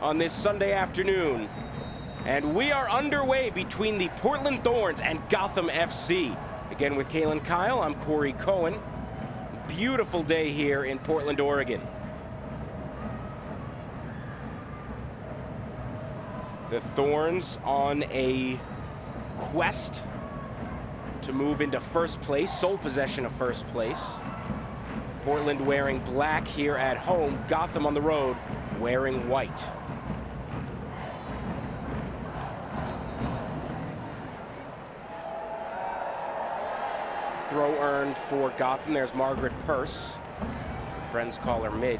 on this Sunday afternoon. And we are underway between the Portland Thorns and Gotham FC. Again with Kaylin Kyle, I'm Corey Cohen. Beautiful day here in Portland, Oregon. The Thorns on a quest to move into first place, sole possession of first place. Portland wearing black here at home, Gotham on the road wearing white. Throw earned for Gotham. There's Margaret Purse. Her friends call her Midge.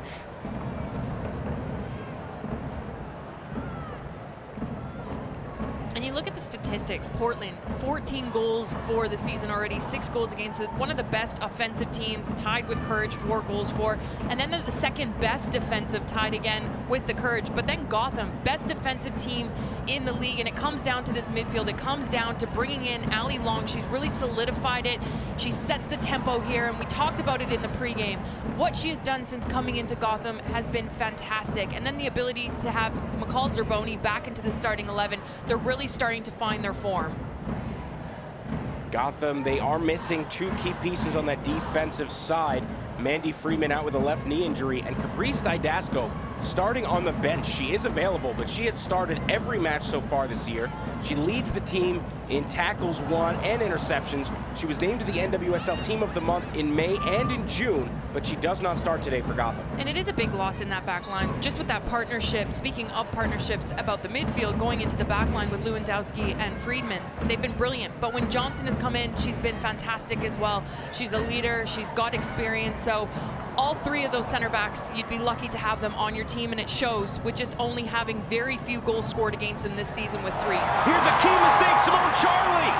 And you look at the statistics, Portland, 14 goals for the season already, 6 goals against one of the best offensive teams, tied with Courage, 4 goals for, and then they're the second best defensive, tied again with the Courage. But then Gotham, best defensive team in the league, and it comes down to this midfield. It comes down to bringing in Ali Long. She's really solidified it. She sets the tempo here, and we talked about it in the pregame. What she has done since coming into Gotham has been fantastic. And then the ability to have McCall Zerboni back into the starting 11. They're really starting to find their form. Gotham, they are missing 2 key pieces on that defensive side. Mandy Freeman out with a left knee injury, and Caprice Didasco starting on the bench. She is available, but she had started every match so far this year. She leads the team in tackles won and interceptions. She was named to the NWSL Team of the Month in May and in June, but she does not start today for Gotham. And it is a big loss in that back line. Just with that partnership, speaking of partnerships, about the midfield going into the back line with Lewandowski and Friedman, they've been brilliant. But when Johnson has come in, she's been fantastic as well. She's a leader, she's got experience, so all 3 of those center backs, you'd be lucky to have them on your team, and it shows with just only having very few goals scored against them this season with 3. Here's a key mistake, Simone Charlie.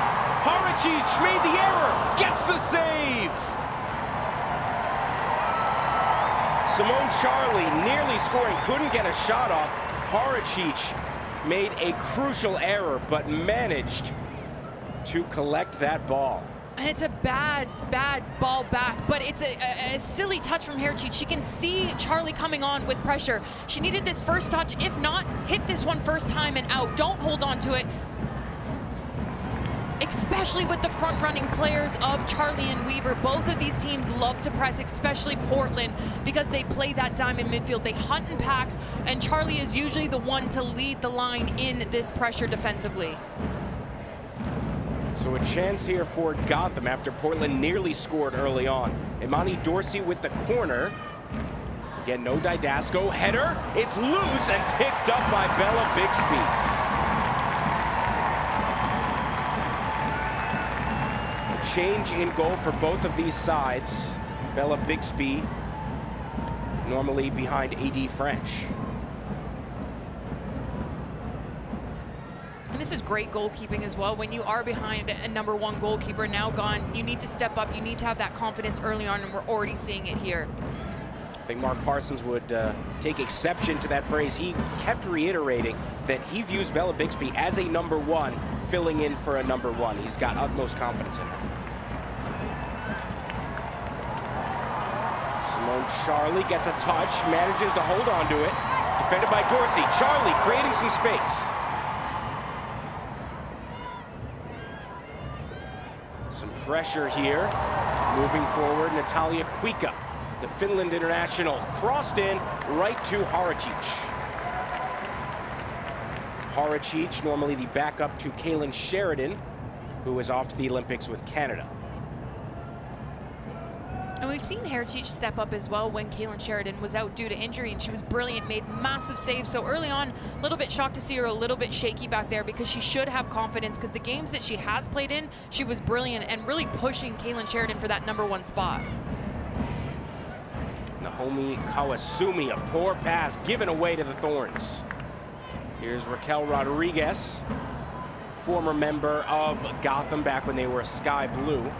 Haracic made the error, gets the save. Simone Charlie nearly scoring, couldn't get a shot off. Haracic made a crucial error, but managed to collect that ball. And it's a bad ball back, but it's a silly touch from Haracic. She can see Charlie coming on with pressure. She needed this first touch. If not, hit this one first time and out. Don't hold on to it. Especially with the front-running players of Charlie and Weaver. Both of these teams love to press, especially Portland, because they play that diamond midfield. They hunt in packs, and Charlie is usually the one to lead the line in this pressure defensively. So a chance here for Gotham after Portland nearly scored early on. Imani Dorsey with the corner. Again, no Didasco. Header, it's loose and picked up by Bella Bixby. A change in goal for both of these sides. Bella Bixby normally behind AD French. And this is great goalkeeping as well. When you are behind a #1 goalkeeper now gone, you need to step up. You need to have that confidence early on, and we're already seeing it here. I think Mark Parsons would take exception to that phrase. He kept reiterating that he views Bella Bixby as a #1, filling in for a #1. He's got utmost confidence in her. Simone Charlie gets a touch, manages to hold on to it. Defended by Dorsey. Charlie creating some space. Some pressure here. Moving forward, Natalia Kuikka, the Finland international, crossed in right to Haracic. Haracic, normally the backup to Kaylin Sheridan, who is off to the Olympics with Canada. And we've seen Haracic step up as well when Kaylin Sheridan was out due to injury, and she was brilliant, made massive saves. So early on, a little bit shocked to see her a little bit shaky back there, because she should have confidence, because the games that she has played in, she was brilliant and really pushing Kaylin Sheridan for that #1 spot. Naomi Kawasumi, a poor pass given away to the Thorns. Here's Raquel Rodriguez, former member of Gotham back when they were sky blue.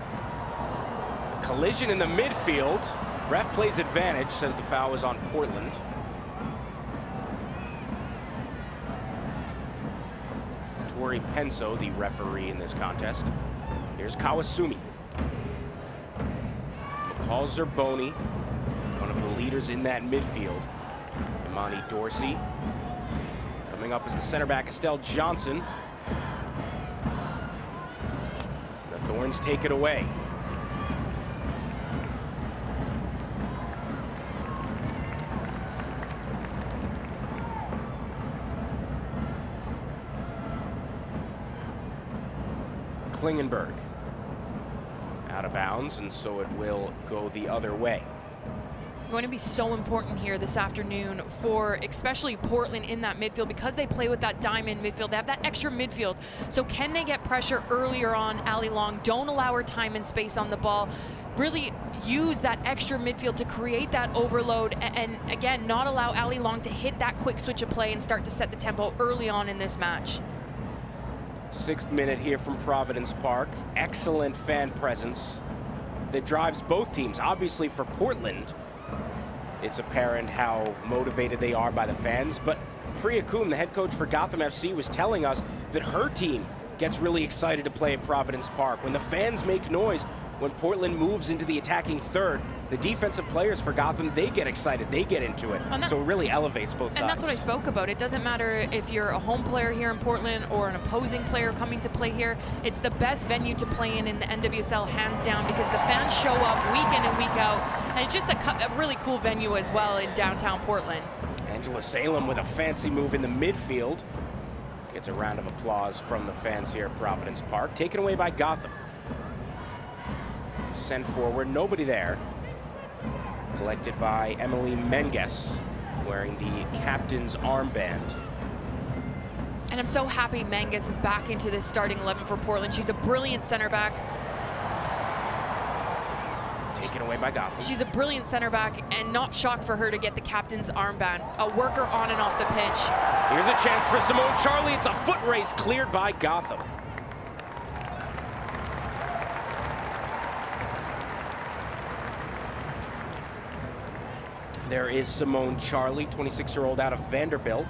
Collision in the midfield. Ref plays advantage, says the foul is on Portland. Tori Penso, the referee in this contest. Here's Kawasumi. McCall Zerboni, one of the leaders in that midfield. Imani Dorsey. Coming up is the center back, Estelle Johnson. The Thorns take it away. Klingenberg out of bounds, and so it will go the other way. Going to be so important here this afternoon for especially Portland in that midfield, because they play with that diamond midfield. They have that extra midfield. So can they get pressure earlier on Ali Long? Don't allow her time and space on the ball. Really use that extra midfield to create that overload, and again, not allow Ali Long to hit that quick switch of play and start to set the tempo early on in this match. 6th minute here from Providence Park. Excellent fan presence that drives both teams. Obviously for Portland, it's apparent how motivated they are by the fans, but Freya Kuhn, the head coach for Gotham FC, was telling us that her team gets really excited to play at Providence Park. When the fans make noise, when Portland moves into the attacking third, the defensive players for Gotham, they get excited, they get into it. So it really elevates both sides. And that's what I spoke about. It doesn't matter if you're a home player here in Portland or an opposing player coming to play here. It's the best venue to play in the NWSL, hands down, because the fans show up week in and week out. And it's just a really cool venue as well in downtown Portland. Angela Salem with a fancy move in the midfield. Gets a round of applause from the fans here at Providence Park. Taken away by Gotham. Sent forward, nobody there. Collected by Emily Menges, wearing the captain's armband. And I'm so happy Menges is back into this starting 11 for Portland. She's a brilliant center back. Taken away by Gotham. She's a brilliant center back, and not shocked for her to get the captain's armband. A worker on and off the pitch. Here's a chance for Simone Charlie. It's a foot race cleared by Gotham. There is Simone Charlie, 26-year-old out of Vanderbilt.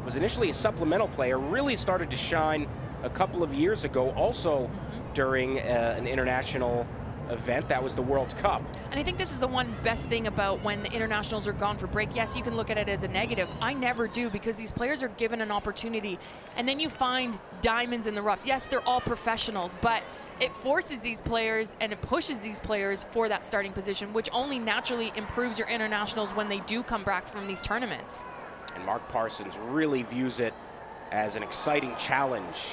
Was initially a supplemental player, really started to shine a couple of years ago, also during an international event. That was the World Cup. And I think this is the one best thing about when the internationals are gone for break. Yes, you can look at it as a negative. I never do, because these players are given an opportunity, and then you find diamonds in the rough. Yes, they're all professionals, but it forces these players and it pushes these players for that starting position, which only naturally improves your internationals when they do come back from these tournaments. And Mark Parsons really views it as an exciting challenge.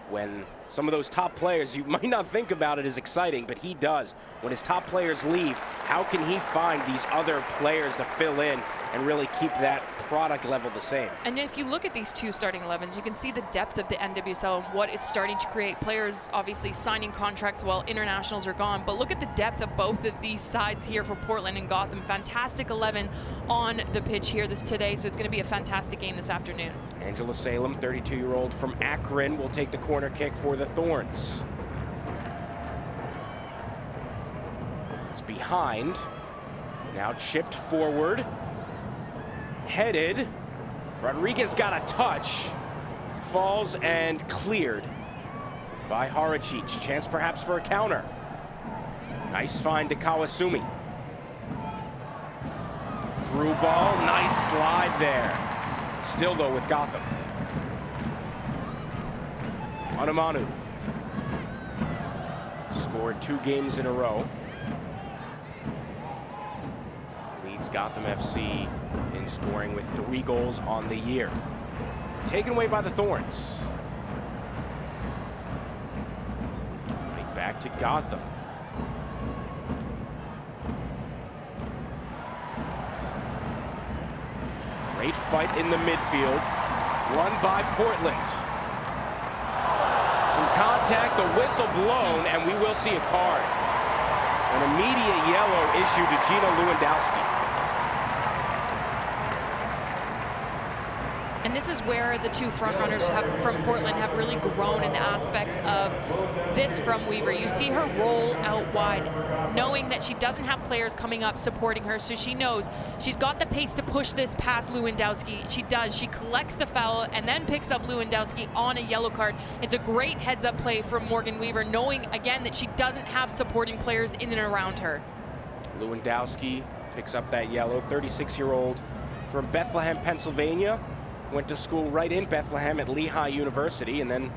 When some of those top players, you might not think about it as exciting, but he does. When his top players leave, how can he find these other players to fill in and really keep that product level the same? And if you look at these two starting 11s, you can see the depth of the NWSL and what it's starting to create. Players obviously signing contracts while internationals are gone, but look at the depth of both of these sides here for Portland and Gotham. Fantastic 11 on the pitch here today, so it's going to be a fantastic game this afternoon. Angela Salem, 32-year-old from Akron, will take the corner kick for the Thorns. It's behind, now chipped forward. Headed, Rodriguez got a touch, falls and cleared by Haracic. Chance perhaps for a counter. Nice find to Kawasumi. Through ball, nice slide there. Still though with Gotham. Anamanu scored 2 games in a row. Leads Gotham FC in scoring with 3 goals on the year. Taken away by the Thorns. Right back to Gotham. Great fight in the midfield. Won by Portland. Some contact, the whistle blown, and we will see a card. An immediate yellow issued to Gina Lewandowski. And this is where the two frontrunners from Portland have really grown in the aspects of this from Weaver. You see her roll out wide, knowing that she doesn't have players coming up supporting her, so she knows she's got the pace to push this past Lewandowski. She does. She collects the foul and then picks up Lewandowski on a yellow card. It's a great heads-up play from Morgan Weaver, knowing, again, that she doesn't have supporting players in and around her. Lewandowski picks up that yellow, 36-year-old from Bethlehem, Pennsylvania. Went to school right in Bethlehem at Lehigh University and then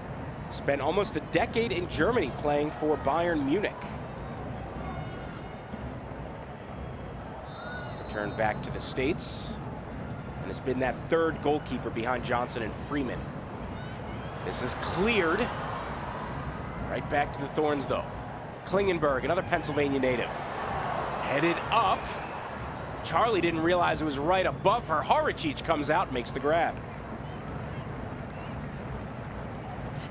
spent almost a decade in Germany playing for Bayern Munich. Returned back to the States and has been that third goalkeeper behind Johnson and Freeman. This is cleared. Right back to the Thorns though. Klingenberg, another Pennsylvania native. Headed up. Charlie didn't realize it was right above her. Horicic comes out, makes the grab.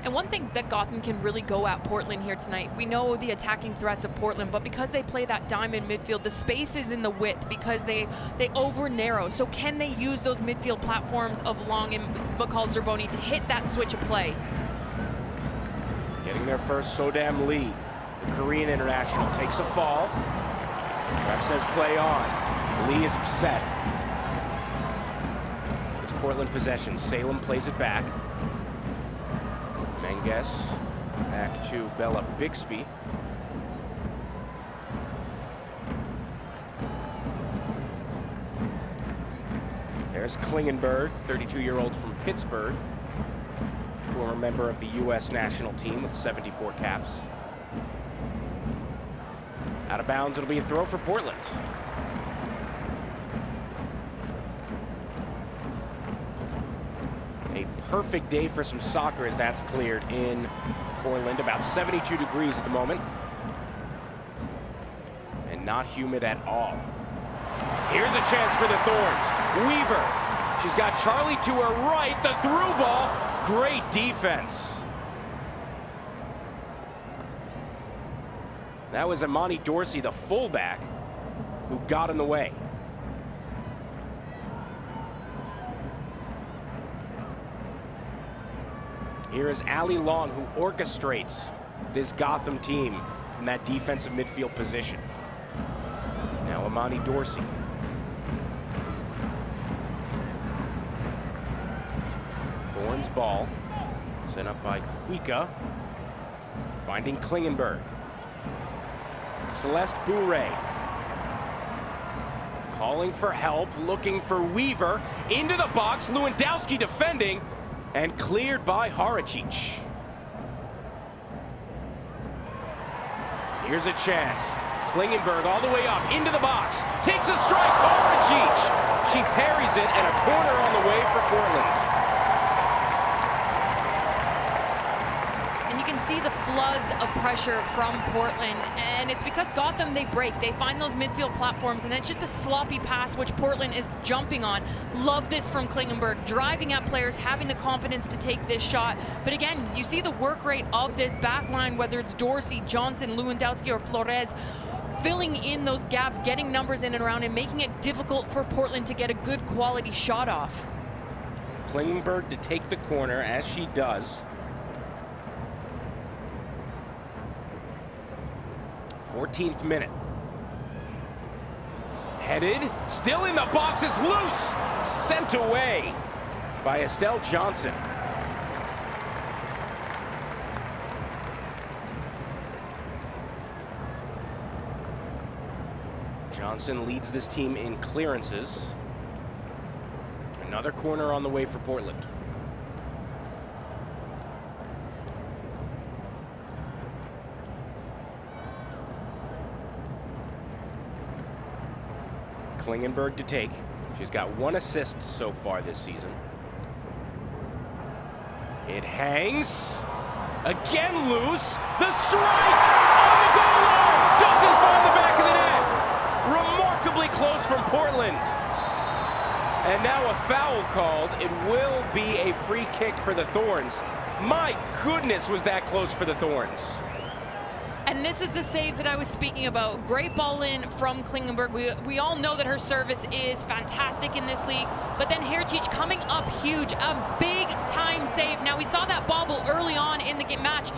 And one thing that Gotham can really go at Portland here tonight, we know the attacking threats of Portland, but because they play that diamond midfield, the space is in the width because they over narrow. So can they use those midfield platforms of Long and McCall-Zerboni to hit that switch of play? Getting there first, Sodam Lee, the Korean international, takes a fall. Ref says play on. Lee is upset. It's Portland possession. Salem plays it back. Menges back to Bella Bixby. There's Klingenberg, 32-year-old from Pittsburgh. Former member of the U.S. national team with 74 caps. Out of bounds, it'll be a throw for Portland. A perfect day for some soccer as that's cleared in Portland. About 72 degrees at the moment. And not humid at all. Here's a chance for the Thorns. Weaver. She's got Charlie to her right. The through ball. Great defense. That was Imani Dorsey, the fullback, who got in the way. Here is Allie Long, who orchestrates this Gotham team from that defensive midfield position. Now Imani Dorsey. Thorns ball, sent up by Kuika, finding Klingenberg. Celeste Bourret calling for help, looking for Weaver. Into the box, Lewandowski defending, and cleared by Horicic. Here's a chance. Klingenberg all the way up, into the box, takes a strike, Horicic! She parries it, and a corner on the way for Portland. See the floods of pressure from Portland, and it's because Gotham, they break. They find those midfield platforms, and it's just a sloppy pass, which Portland is jumping on. Love this from Klingenberg, driving at players, having the confidence to take this shot. But again, you see the work rate of this back line, whether it's Dorsey, Johnson, Lewandowski, or Flores, filling in those gaps, getting numbers in and around, and making it difficult for Portland to get a good quality shot off. Klingenberg to take the corner, as she does. 14th minute. Headed, still in the box, is loose. Sent away by Estelle Johnson. Johnson leads this team in clearances. Another corner on the way for Portland. Klingenberg to take. She's got 1 assist so far this season. It hangs. Again loose. The strike on the goal line. Doesn't find the back of the net. Remarkably close from Portland. And now a foul called. It will be a free kick for the Thorns. My goodness, was that close for the Thorns. And this is the saves that I was speaking about. Great ball in from Klingenberg. We all know that her service is fantastic in this league, but then Horicic coming up huge, a big time save. Now we saw that bobble early on in the match,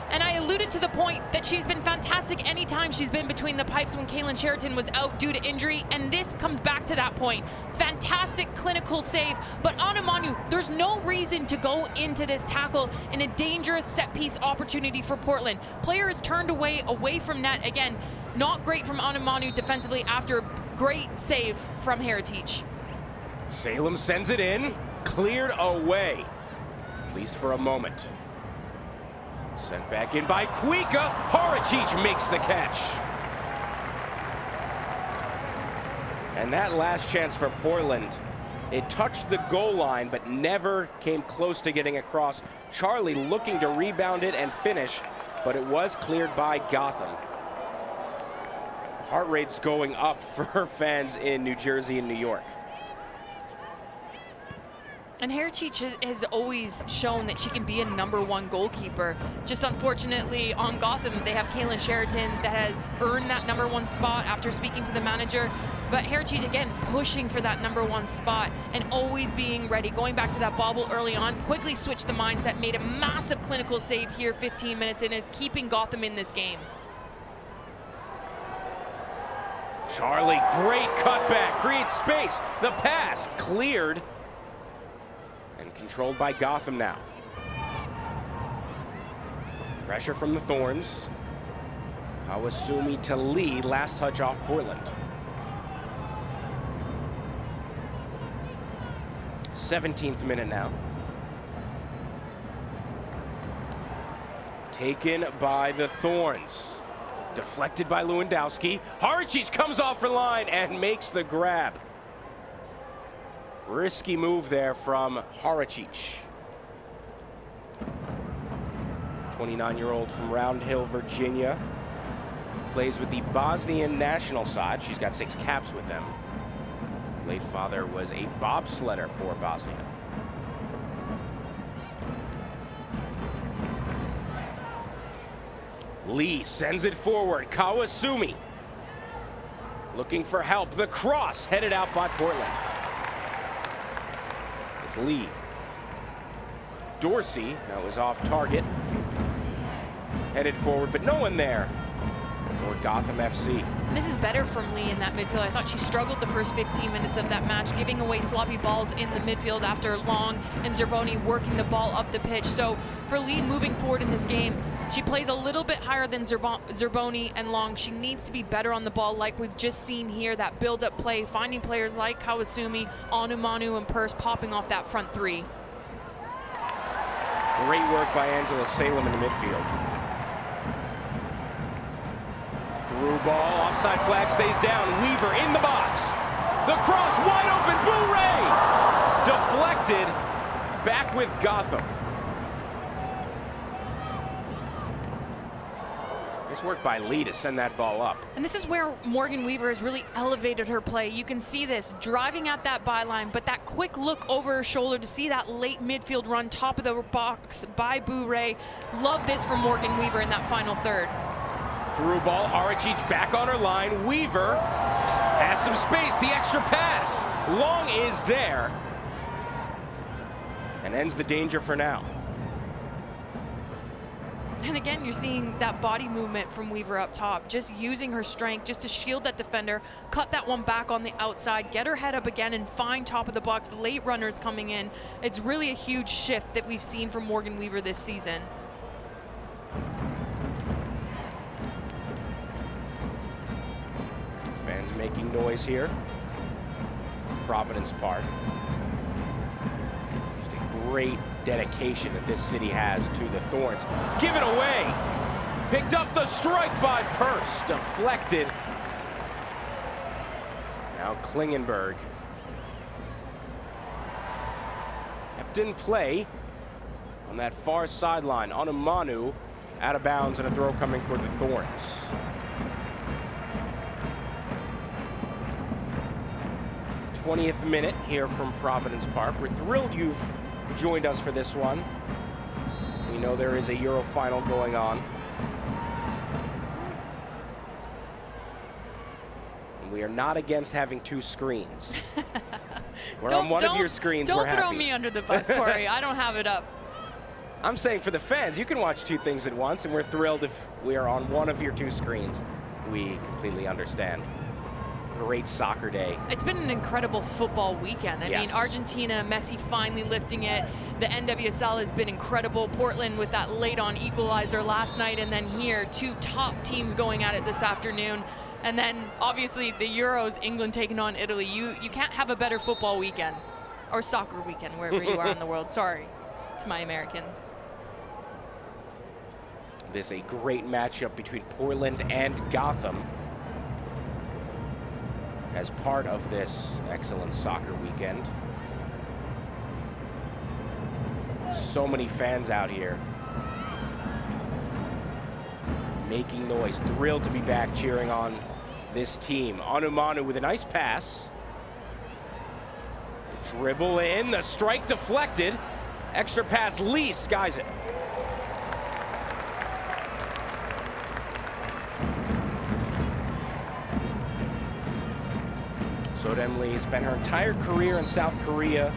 and I alluded to the point that she's been fantastic anytime she's been between the pipes when Kaylin Sheraton was out due to injury, and this comes back to that point. Fantastic clinical save, but Anamanu, there's no reason to go into this tackle in a dangerous set-piece opportunity for Portland. Player is turned away from net. Again, not great from Anamanu defensively after a great save from Horicic. Salem sends it in. cleared away, at least for a moment. Sent back in by Kuika. Horicic makes the catch. And that last chance for Portland, it touched the goal line, but never came close to getting across. Charlie looking to rebound it and finish, but it was cleared by Gotham. Heart rate's going up for fans in New Jersey and New York. And Horicic has always shown that she can be a #1 goalkeeper. Just unfortunately on Gotham, they have Kaylin Sheraton that has earned that #1 spot after speaking to the manager. But Horicic, again, pushing for that #1 spot and always being ready. Going back to that bobble early on, quickly switched the mindset, made a massive clinical save here 15 minutes in, is keeping Gotham in this game. Charlie, great cutback, creates space. The pass cleared. And controlled by Gotham now. Pressure from the Thorns. Kawasumi to lead, last touch off Portland. 17th minute now. Taken by the Thorns. Deflected by Lewandowski. Horicic comes off the line and makes the grab. Risky move there from Horicic. 29-year-old from Round Hill, Virginia. Plays with the Bosnian national side. She's got 6 caps with them. Late father was a bobsledder for Bosnia. Lee sends it forward. Kawasumi looking for help. The cross headed out by Portland. It's Lee. Dorsey, that was off target. Headed forward, but no one there for Gotham FC. And this is better from Lee in that midfield. I thought she struggled the first 15 minutes of that match, giving away sloppy balls in the midfield after Long and Zerboni working the ball up the pitch. So for Lee moving forward in this game, she plays a little bit higher than Zerboni and Long. She needs to be better on the ball, like we've just seen here, that build-up play, finding players like Kawasumi, Onumanu, and Purse popping off that front three. Great work by Angela Salem in the midfield. Through ball, offside flag stays down. Weaver in the box. The cross wide open, Boo-Ray! Deflected, back with Gotham. Nice work by Lee to send that ball up. And this is where Morgan Weaver has really elevated her play. You can see this, driving at that byline, but that quick look over her shoulder to see that late midfield run, top of the box by Boo-Ray. Love this from Morgan Weaver in that final third. Through ball, Horicic back on her line. Weaver has some space, the extra pass. Long is there. And ends the danger for now. And again, you're seeing that body movement from Weaver up top, just using her strength just to shield that defender, cut that one back on the outside, get her head up again and find top of the box, late runners coming in. It's really a huge shift that we've seen from Morgan Weaver this season. Fans making noise here. Providence Park. Just a great dedication that this city has to the Thorns. Give it away. Picked up the strike by Purse. Deflected. Now Klingenberg. Kept in play on that far sideline. Onumanu out of bounds and a throw coming for the Thorns. '20th minute here from Providence Park. We're thrilled you've joined us for this one. We know there is a Euro final going on. And we are not against having 2 screens. We're on one of your screens, we're happy. Don't throw me under the bus, Corey. I don't have it up. I'm saying for the fans, you can watch 2 things at once, and we're thrilled if we are on one of your 2 screens. We completely understand. Great soccer day. It's been an incredible football weekend. I mean, Argentina, Messi finally lifting it. The NWSL has been incredible. Portland with that late on equalizer last night, and then here, 2 top teams going at it this afternoon. And then obviously the Euros, England taking on Italy. You can't have a better football weekend. or soccer weekend, wherever you are in the world. Sorry to my Americans. This is a great matchup between Portland and Gotham as part of this excellent soccer weekend. So many fans out here making noise, thrilled to be back cheering on this team. Anumanu with a nice pass. The dribble in, the strike deflected. Extra pass, Lee skies it. Sodem Lee spent her entire career in South Korea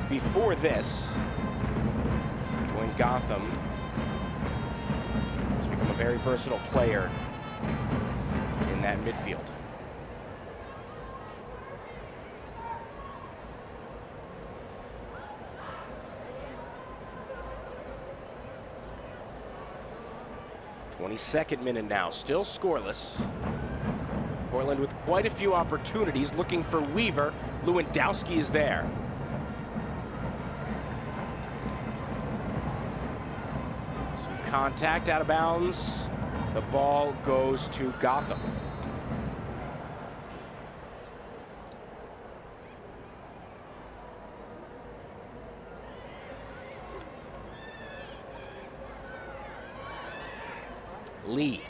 before this. Joined Gotham. Has become a very versatile player in that midfield. "22nd minute now, still scoreless. Portland with quite a few opportunities, looking for Weaver. Lewandowski is there. Some contact out of bounds. The ball goes to Gotham. Lee.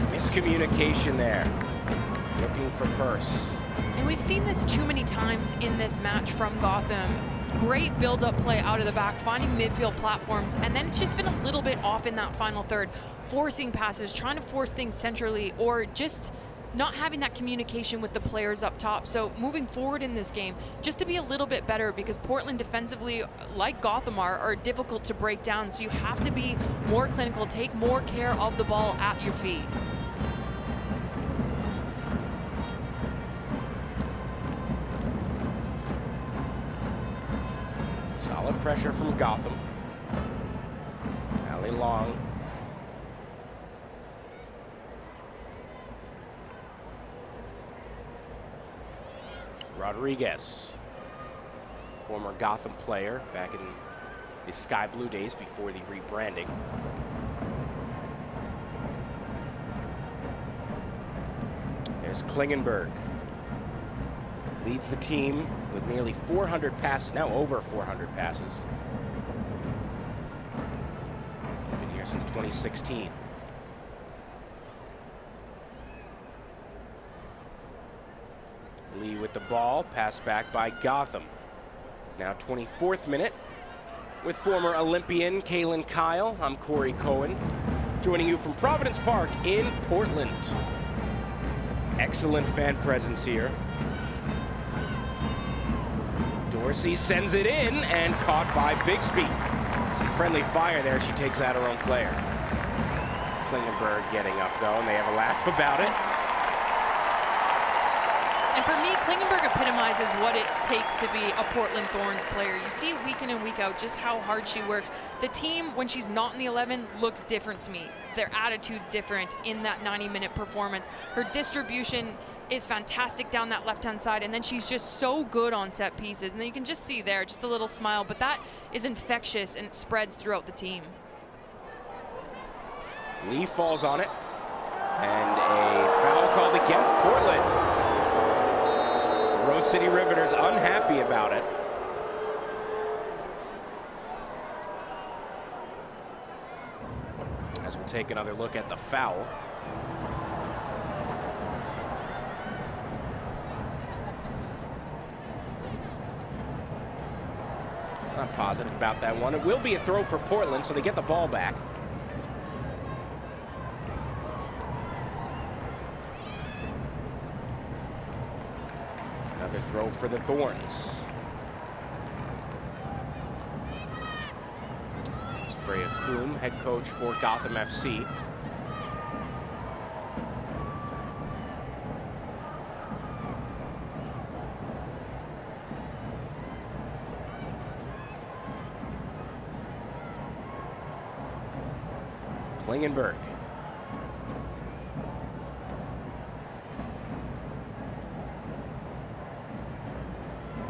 Miscommunication there. Looking for Purse. And we've seen this too many times in this match from Gotham. Great build-up play out of the back, finding midfield platforms, and then it's just been a little bit off in that final third, forcing passes, trying to force things centrally, or just not having that communication with the players up top. So moving forward in this game, just to be a little bit better, because Portland defensively, like Gotham are difficult to break down. So you have to be more clinical, take more care of the ball at your feet. Solid pressure from Gotham. Alley long. Rodriguez, former Gotham player back in the Sky Blue days before the rebranding. There's Klingenberg. Leads the team with nearly 400 passes, now over 400 passes. Been here since 2016. Lee with the ball, passed back by Gotham. Now 24th minute with former Olympian Kaylin Kyle. I'm Corey Cohen, joining you from Providence Park in Portland. Excellent fan presence here. Dorsey sends it in and caught by Bixby. Some friendly fire there. She takes out her own player. Klingenberg getting up though, and they have a laugh about it. And for me, Klingenberg epitomizes what it takes to be a Portland Thorns player. You see week in and week out just how hard she works. The team, when she's not in the 11, looks different to me. Their attitude's different in that 90-minute performance. Her distribution is fantastic down that left-hand side, and then she's just so good on set pieces. And then you can just see there, just a little smile, but that is infectious and it spreads throughout the team. Lee falls on it, and a foul called against Portland. Rose City Riveters unhappy about it. As we'll take another look at the foul. Not positive about that one. It will be a throw for Portland, so they get the ball back. Another throw for the Thorns. It's Freya Kuhn, head coach for Gotham FC. Klingenberg.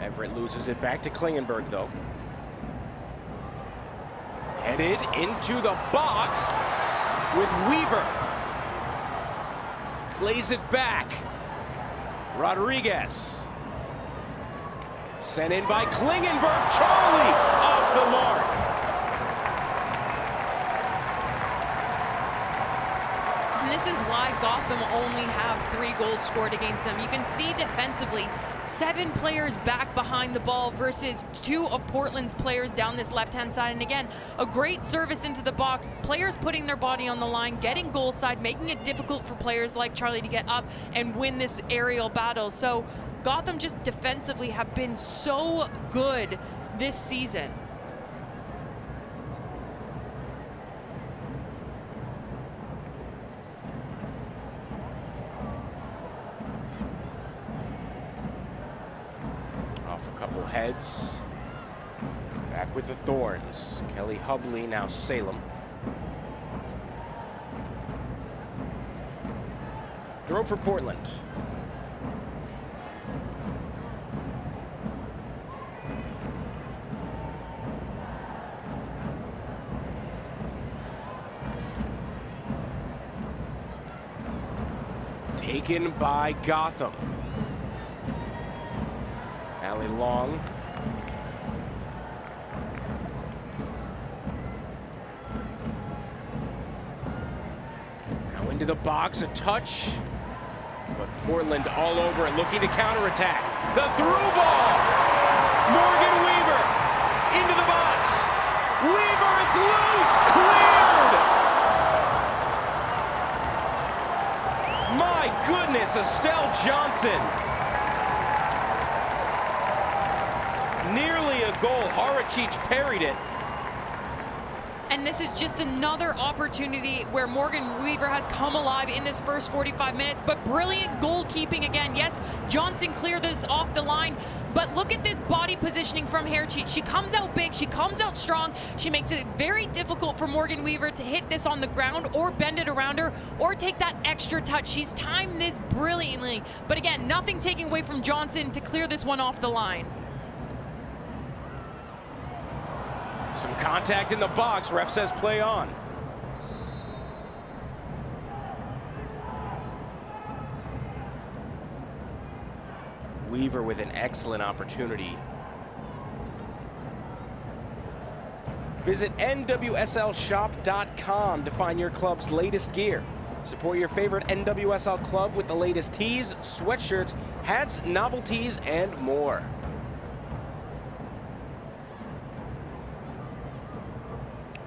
Everett loses it back to Klingenberg, though. Headed into the box with Weaver. Plays it back. Rodriguez. Sent in by Klingenberg. Charlie off the mark. And this is why Gotham only have 3 goals scored against them. You can see defensively, 7 players back behind the ball versus 2 of Portland's players down this left-hand side. And again, a great service into the box. Players putting their body on the line, getting goal side, making it difficult for players like Charlie to get up and win this aerial battle. So Gotham just defensively have been so good this season. Off a couple heads. Back with the Thorns. Kelly Hubley, now Salem. Throw for Portland. Taken by Gotham. Allie Long. Now into the box, a touch. But Portland all over it, looking to counterattack. The through ball. Morgan Weaver into the box. Weaver, it's loose, cleared. My goodness, Estelle Johnson. Nearly a goal. Horachich parried it. And this is just another opportunity where Morgan Weaver has come alive in this first 45 minutes, but brilliant goalkeeping again. Yes, Johnson cleared this off the line, but look at this body positioning from Horachich. She comes out big, she comes out strong. She makes it very difficult for Morgan Weaver to hit this on the ground or bend it around her or take that extra touch. She's timed this brilliantly. But again, nothing taking away from Johnson to clear this one off the line. Some contact in the box. Ref says play on. Weaver with an excellent opportunity. Visit NWSLshop.com to find your club's latest gear. Support your favorite NWSL club with the latest tees, sweatshirts, hats, novelties, and more.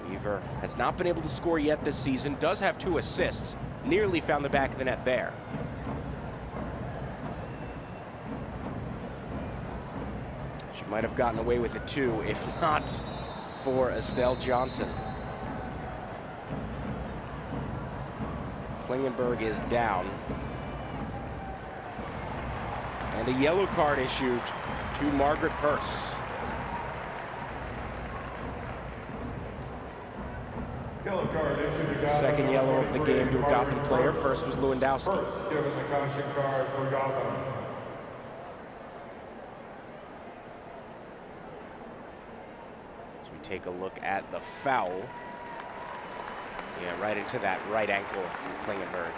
Weaver has not been able to score yet this season, does have 2 assists, nearly found the back of the net there. She might have gotten away with it too, if not for Estelle Johnson. Klingenberg is down. And a yellow card issued to Margaret Purse. Yellow card issued to Gotham. Second yellow of the game to a Gotham player. First was Lewandowski. First given the caution card for Gotham. As we take a look at the foul. Yeah, right into that right ankle from Klingenberg.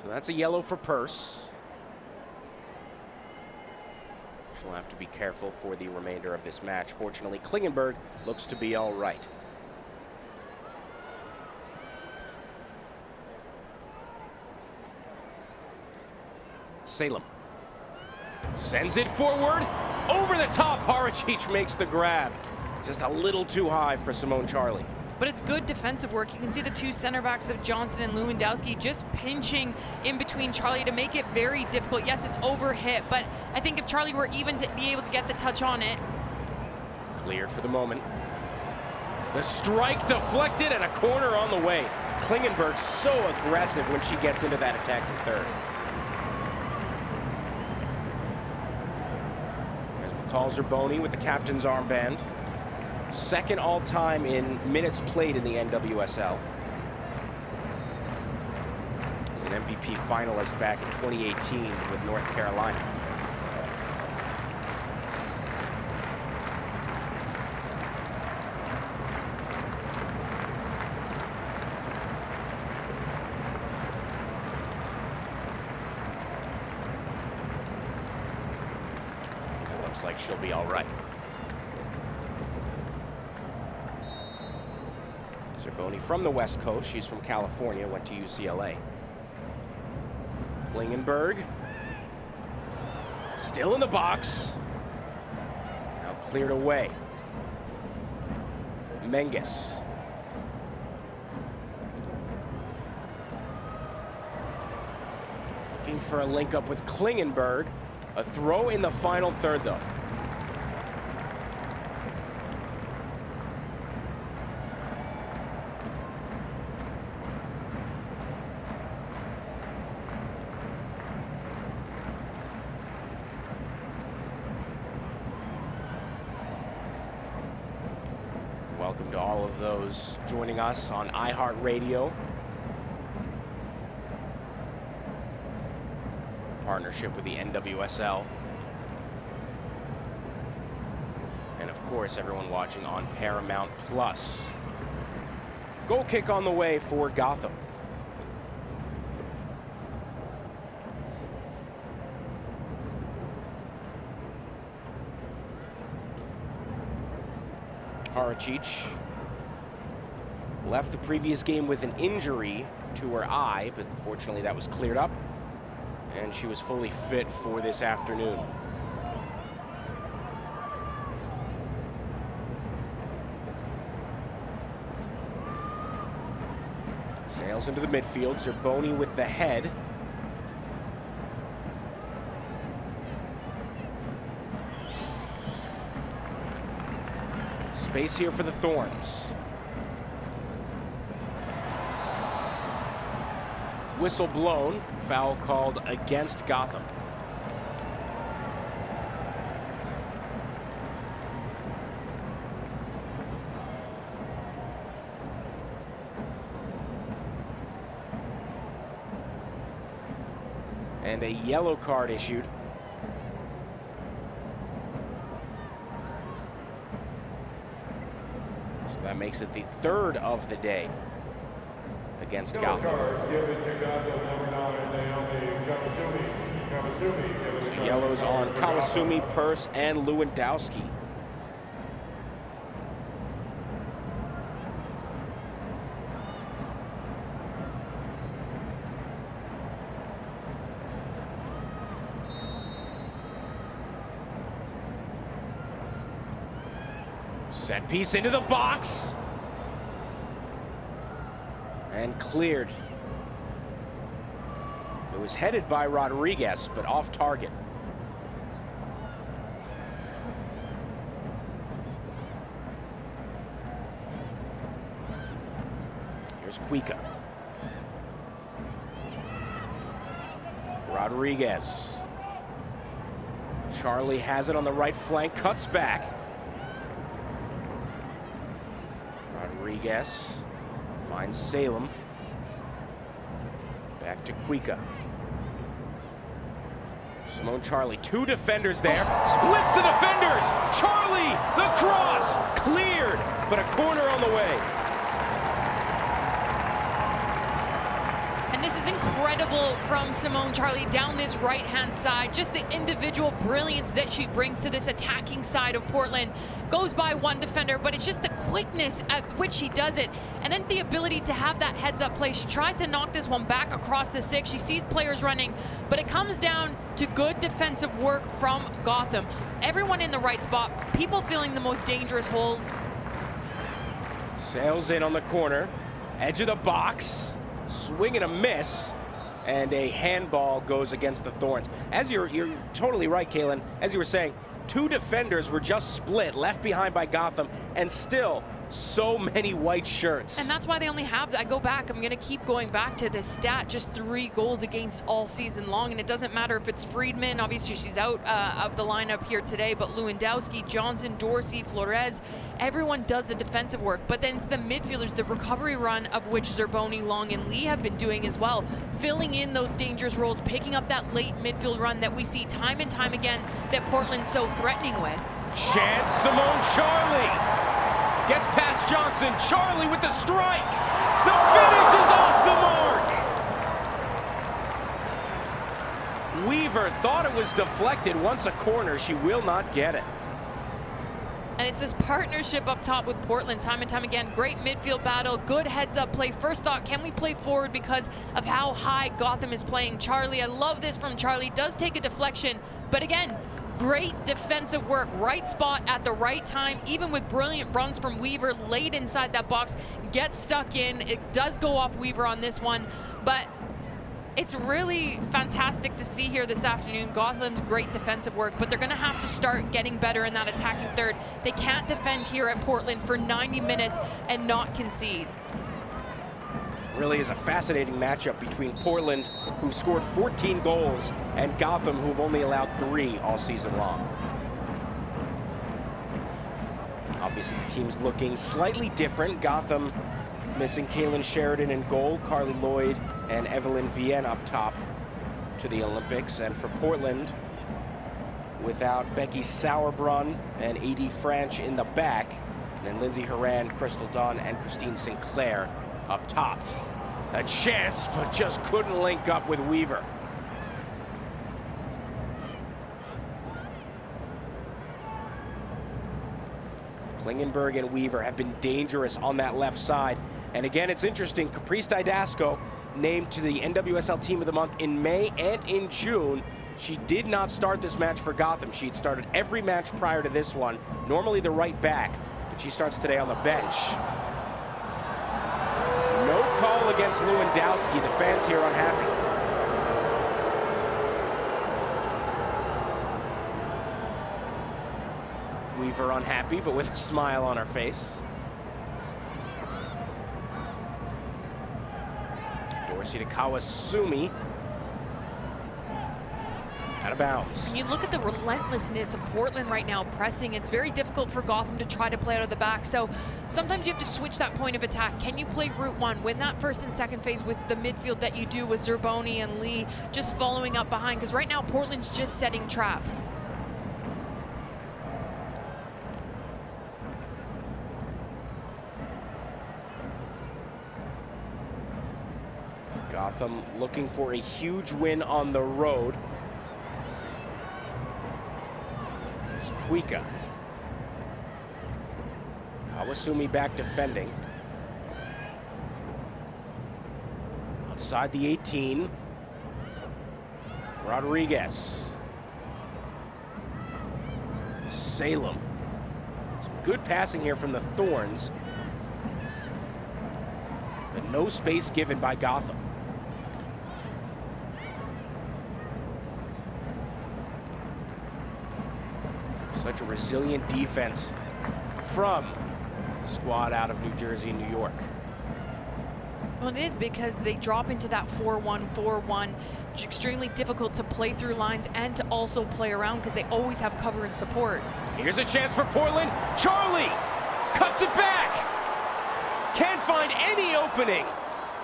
So that's a yellow for Purse. She'll have to be careful for the remainder of this match. Fortunately, Klingenberg looks to be all right. Salem sends it forward. Over the top, Horachich makes the grab. Just a little too high for Simone Charlie. But it's good defensive work. You can see the 2 center backs of Johnson and Lewandowski just pinching in between Charlie to make it very difficult. Yes, it's over hit, but I think if Charlie were even to be able to get the touch on it. Cleared for the moment. The strike deflected and a corner on the way. Klingenberg so aggressive when she gets into that attacking third. There's McCall-Zerboni with the captain's armband. Second all-time in minutes played in the NWSL. an MVP finalist back in 2018 with North Carolina. Looks like she'll be all right. Zerboni from the West Coast. She's from California, went to UCLA. Klingenberg. Still in the box. Now cleared away. Menges. Looking for a link up with Klingenberg. A throw in the final third, though. Welcome to all of those joining us on iHeartRadio. Partnership with the NWSL. And of course, everyone watching on Paramount Plus. Goal kick on the way for Gotham. Haracic left the previous game with an injury to her eye, but fortunately that was cleared up, and she was fully fit for this afternoon. Sails into the midfield, Zerboni with the head. Space here for the Thorns. Whistle blown, foul called against Gotham. And a yellow card issued. That makes it the third of the day against Gotham. So yellows on Kawasumi, Purse, and Lewandowski. Set piece into the box. And cleared. It was headed by Rodriguez, but off target. Here's Cuica. Rodriguez. Charlie has it on the right flank, cuts back. Rodriguez finds Salem. Back to Cuica. Simone Charlie, two defenders there. Splits the defenders. Charlie, the cross, cleared, but a corner on the way. And this is incredible from Simone Charlie down this right-hand side. Just the individual brilliance that she brings to this attacking side of Portland. Goes by one defender, but it's just the quickness at which she does it. And then the ability to have that heads-up play. She tries to knock this one back across the six. She sees players running, but it comes down to good defensive work from Gotham. Everyone in the right spot, people filling the most dangerous holes. Sails in on the corner, edge of the box, swing and a miss, and a handball goes against the Thorns. As you're totally right, Kaylin. As you were saying, two defenders were just split, left behind by Gotham, and still so many white shirts. And that's why they only have, I go back, I'm going to keep going back to this stat, just 3 goals against all season long. And it doesn't matter if it's Friedman, obviously she's out of the lineup here today, but Lewandowski, Johnson, Dorsey, Flores, everyone does the defensive work. But then it's the midfielders, the recovery run of which Zerboni, Long, and Lee have been doing as well, filling in those dangerous roles, picking up that late midfield run that we see time and time again that Portland's so threatening with. Chance, Simone Charlie gets past Johnson. Charlie with the strike. The finish is off the mark. Weaver thought it was deflected. Once a corner, she will not get it. And it's this partnership up top with Portland time and time again. Great midfield battle, good heads-up play. First thought, can we play forward because of how high Gotham is playing? Charlie, I love this from Charlie. Does take a deflection, but again, great defensive work, right spot at the right time, even with brilliant runs from Weaver late inside that box, gets stuck in. It does go off Weaver on this one, but it's really fantastic to see here this afternoon. Gotham's great defensive work, but they're going to have to start getting better in that attacking third. They can't defend here at Portland for 90 minutes and not concede. Really is a fascinating matchup between Portland, who've scored 14 goals, and Gotham, who've only allowed 3 all season long. Obviously, the team's looking slightly different. Gotham missing Kaylin Sheridan in goal, Carly Lloyd and Evelyn Vienne up top to the Olympics. And for Portland, without Becky Sauerbrunn and A.D. Franch in the back, and then Lindsay Horan, Crystal Dunn, and Christine Sinclair up top. A chance, but just couldn't link up with Weaver. Klingenberg and Weaver have been dangerous on that left side. And again, it's interesting, Caprice Didasco named to the NWSL Team of the Month in May and in June. She did not start this match for Gotham. She had started every match prior to this one, normally the right back, but she starts today on the bench. No call against Lewandowski. The fans here unhappy. Weaver unhappy, but with a smile on her face. Dorsey to Kawasumi. Out of bounds. And you look at the relentlessness of Portland right now pressing. It's very difficult for Gotham to try to play out of the back. So sometimes you have to switch that point of attack. Can you play route one, win that first and second phase with the midfield that you do with Zerboni and Lee just following up behind? Because right now Portland's just setting traps. Gotham looking for a huge win on the road. There's Kuika. Kawasumi back defending. Outside the 18. Rodriguez. Salem. Some good passing here from the Thorns. But no space given by Gotham. Such a resilient defense from the squad out of New Jersey and New York. Well, it is because they drop into that 4-1-4-1. It's extremely difficult to play through lines and to also play around because they always have cover and support. Here's a chance for Portland. Charlie cuts it back. Can't find any opening,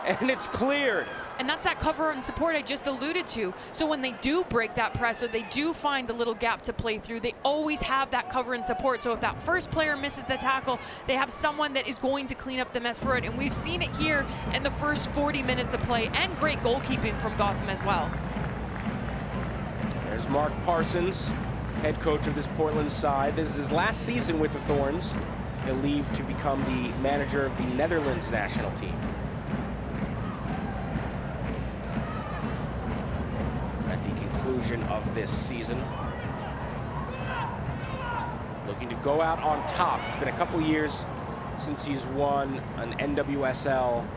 and it's cleared. And that's that cover and support I just alluded to. So when they do break that press or they do find a little gap to play through, they always have that cover and support. So if that first player misses the tackle, they have someone that is going to clean up the mess for it. And we've seen it here in the first 40 minutes of play, and great goalkeeping from Gotham as well. There's Mark Parsons, head coach of this Portland side. This is his last season with the Thorns. He'll leave to become the manager of the Netherlands national team. Conclusion of this season. Looking to go out on top. It's been a couple years since he's won an NWSL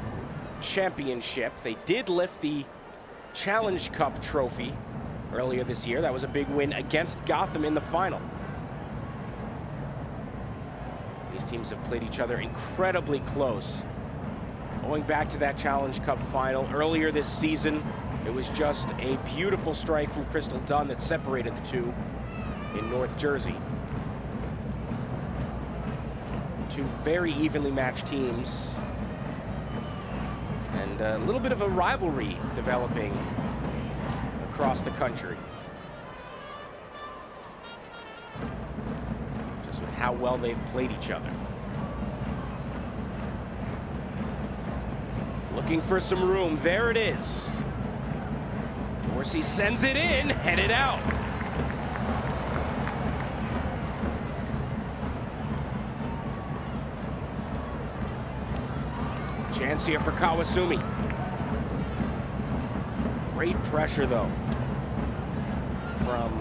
championship. They did lift the Challenge Cup trophy earlier this year. That was a big win against Gotham in the final. The These teams have played each other incredibly close. Going back to that Challenge Cup final earlier this season, it was just a beautiful strike from Crystal Dunn that separated the two in North Jersey. Two very evenly matched teams, and a little bit of a rivalry developing across the country. Just with how well they've played each other. Looking for some room. There it is. Dorsey sends it in, headed out. Chance here for Kawasumi. Great pressure, though, from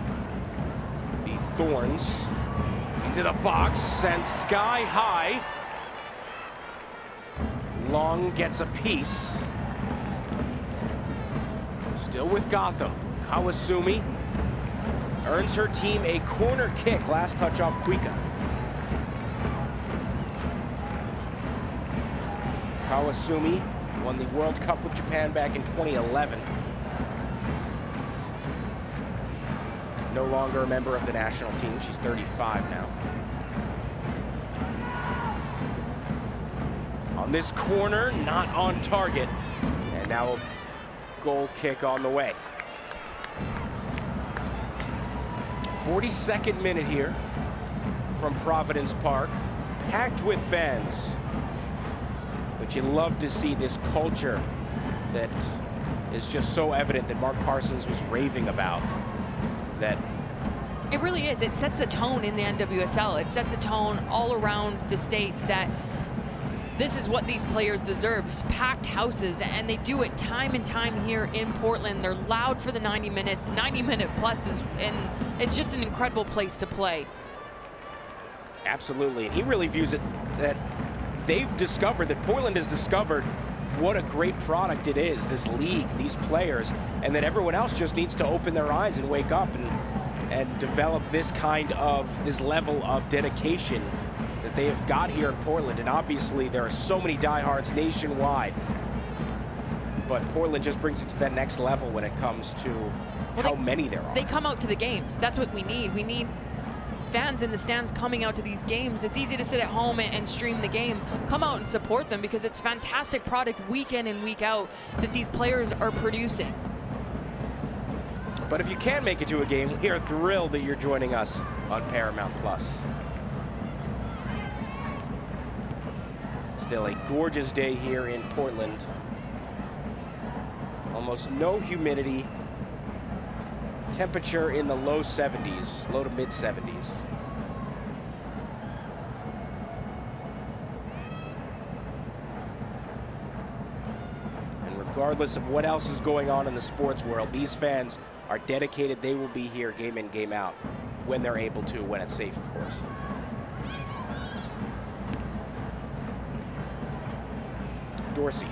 the Thorns. Into the box, sent sky high. Long gets a piece. Still with Gotham. Kawasumi earns her team a corner kick. Last touch off Kuika. Kawasumi won the World Cup with Japan back in 2011. No longer a member of the national team. She's 35 now. On this corner, not on target. And now a goal kick on the way. 42nd minute here from Providence Park. Packed with fans. But you love to see this culture that is just so evident that Mark Parsons was raving about. That it really is. It sets the tone in the NWSL. It sets a tone all around the states that this is what these players deserve. Packed houses, and they do it time and time here in Portland. They're loud for the 90 minutes, 90-minute pluses, and it's just an incredible place to play. Absolutely, and he really views it that they've discovered, that Portland has discovered what a great product it is, this league, these players, and that everyone else just needs to open their eyes and wake up and develop this level of dedication that they have got here in Portland. And obviously there are so many diehards nationwide, but Portland just brings it to that next level when it comes to how many there are. They come out to the games. That's what we need. We need fans in the stands coming out to these games. It's easy to sit at home and stream the game. Come out and support them, because it's fantastic product week in and week out that these players are producing. But if you can make it to a game, we are thrilled that you're joining us on Paramount Plus. Still a gorgeous day here in Portland. Almost no humidity. Temperature in the low 70s, low to mid 70s. And regardless of what else is going on in the sports world, these fans are dedicated. They will be here game in, game out, when they're able to, when it's safe, of course. Dorsey.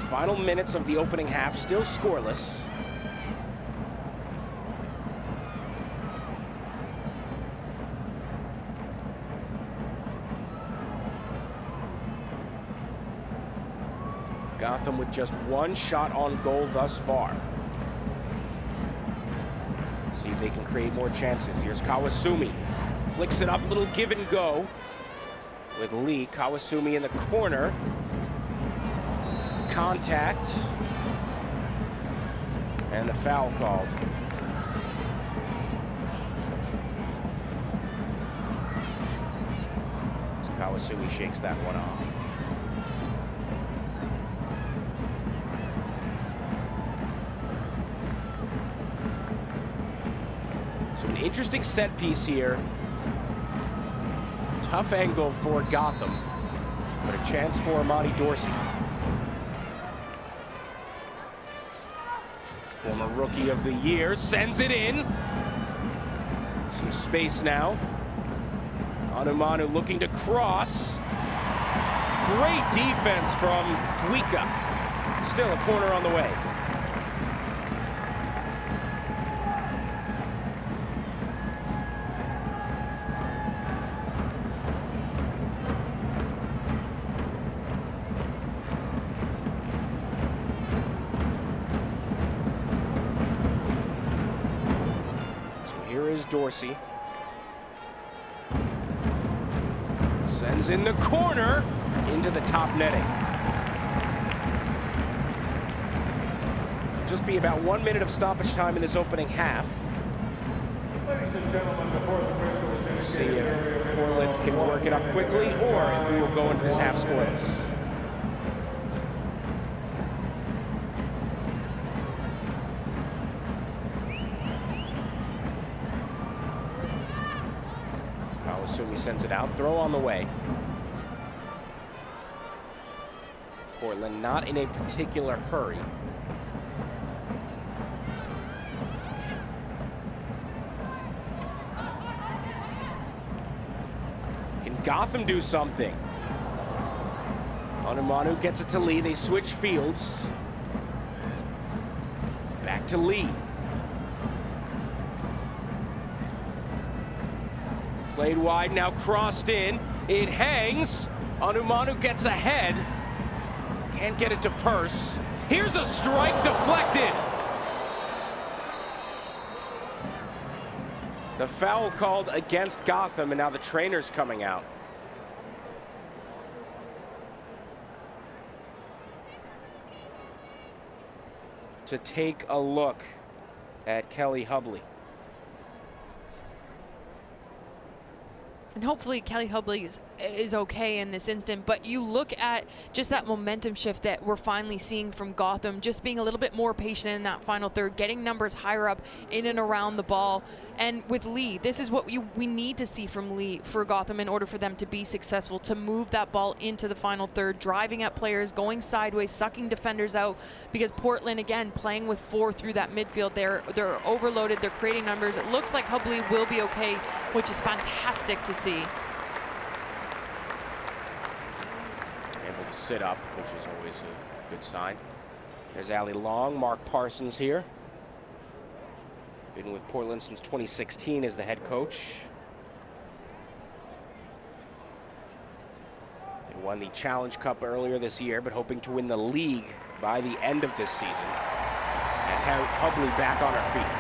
Final minutes of the opening half, still scoreless. Gotham with just one shot on goal thus far. See if they can create more chances. Here's Kawasumi. Flicks it up, little give and go with Lee. Kawasumi in the corner. Contact. And the foul called. So Kawasumi shakes that one off. So an interesting set piece here. Tough angle for Gotham, but a chance for Amani Dorsey. Former Rookie of the Year sends it in. Some space now. Anumanu looking to cross. Great defense from Kuika. Still a corner on the way. Dorsey. Sends in the corner into the top netting. Just be about 1 minute of stoppage time in this opening half. Ladies and gentlemen, the fourth official is See if Portland can work it up quickly, or if we will go into this half scoreless. Kawasumi sends it out, throw on the way. Portland not in a particular hurry. Can Gotham do something? Onumanu gets it to Lee. They switch fields. Back to Lee. Played wide, now crossed in. It hangs. Onumanu gets ahead. Can't get it to Purse. Here's a strike deflected. The foul called against Gotham, and now the trainer's coming out. To take a look at Kelly Hubley. And hopefully Kelly Hubley is okay in this instant, but you look at just that momentum shift that we're finally seeing from Gotham, just being a little bit more patient in that final third, getting numbers higher up in and around the ball. And with Lee, this is what we need to see from Lee for Gotham in order for them to be successful, to move that ball into the final third, driving at players, going sideways, sucking defenders out, because Portland, again, playing with 4 through that midfield, they're overloaded, they're creating numbers. It looks like Hubley will be okay, which is fantastic to see. Able to sit up, which is always a good sign. There's Ali Long, Mark Parsons here. Been with Portland since 2016 as the head coach. They won the Challenge Cup earlier this year, but hoping to win the league by the end of this season. And have Hubley back on her feet.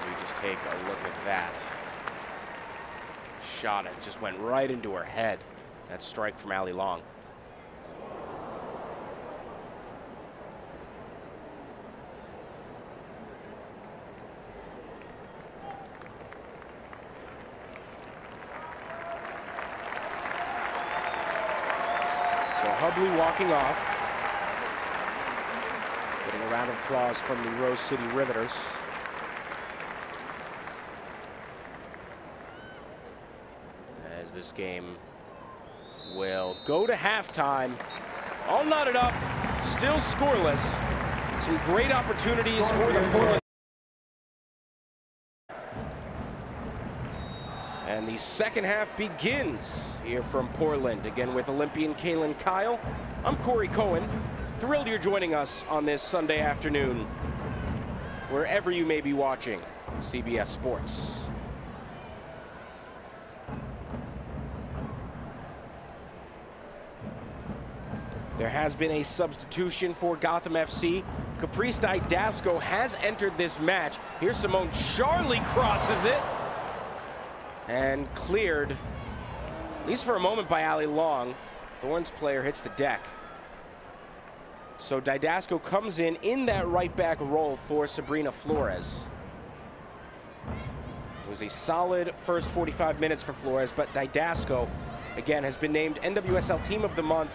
We just take a look at that. Shot it, just went right into her head. That strike from Ali Long. So Hubley walking off. Getting a round of applause from the Rose City Riveters. As this game will go to halftime. All knotted up, still scoreless. Some great opportunities for the Portland. And the second half begins here from Portland, again with Olympian Kaylin Kyle. I'm Corey Cohen. Thrilled you're joining us on this Sunday afternoon, wherever you may be watching CBS Sports. There has been a substitution for Gotham FC. Caprice Didasco has entered this match. Here's Simone Charlie, crosses it. And cleared, at least for a moment, by Ali Long. Thorns player hits the deck. So Didasco comes in that right back role for Sabrina Flores. It was a solid first 45 minutes for Flores, but Didasco, again, has been named NWSL Team of the Month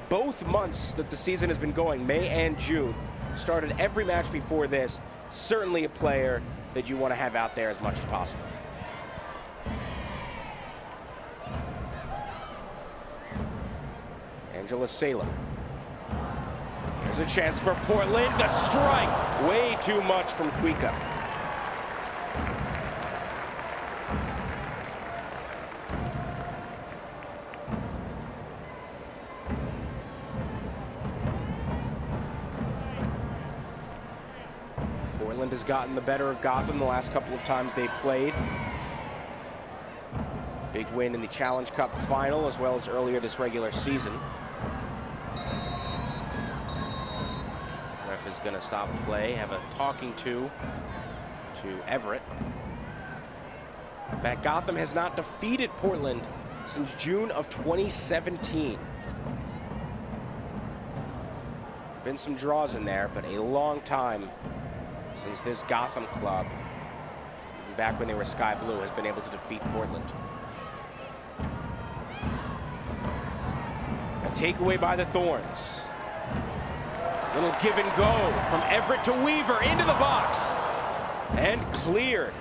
both months that the season has been going, May and June. Started every match before this. Certainly a player that you want to have out there as much as possible. Angela Salem. There's a chance for Portland to strike. Way too much from Kuika. Portland has gotten the better of Gotham the last couple of times they played. Big win in the Challenge Cup final, as well as earlier this regular season. Ref ref is going to stop play, have a talking to Everett. In fact, Gotham has not defeated Portland since June of 2017. Been some draws in there, but a long time since this Gotham club, even back when they were sky blue, has been able to defeat Portland. A takeaway by the Thorns. Little give and go from Everett to Weaver into the box and cleared.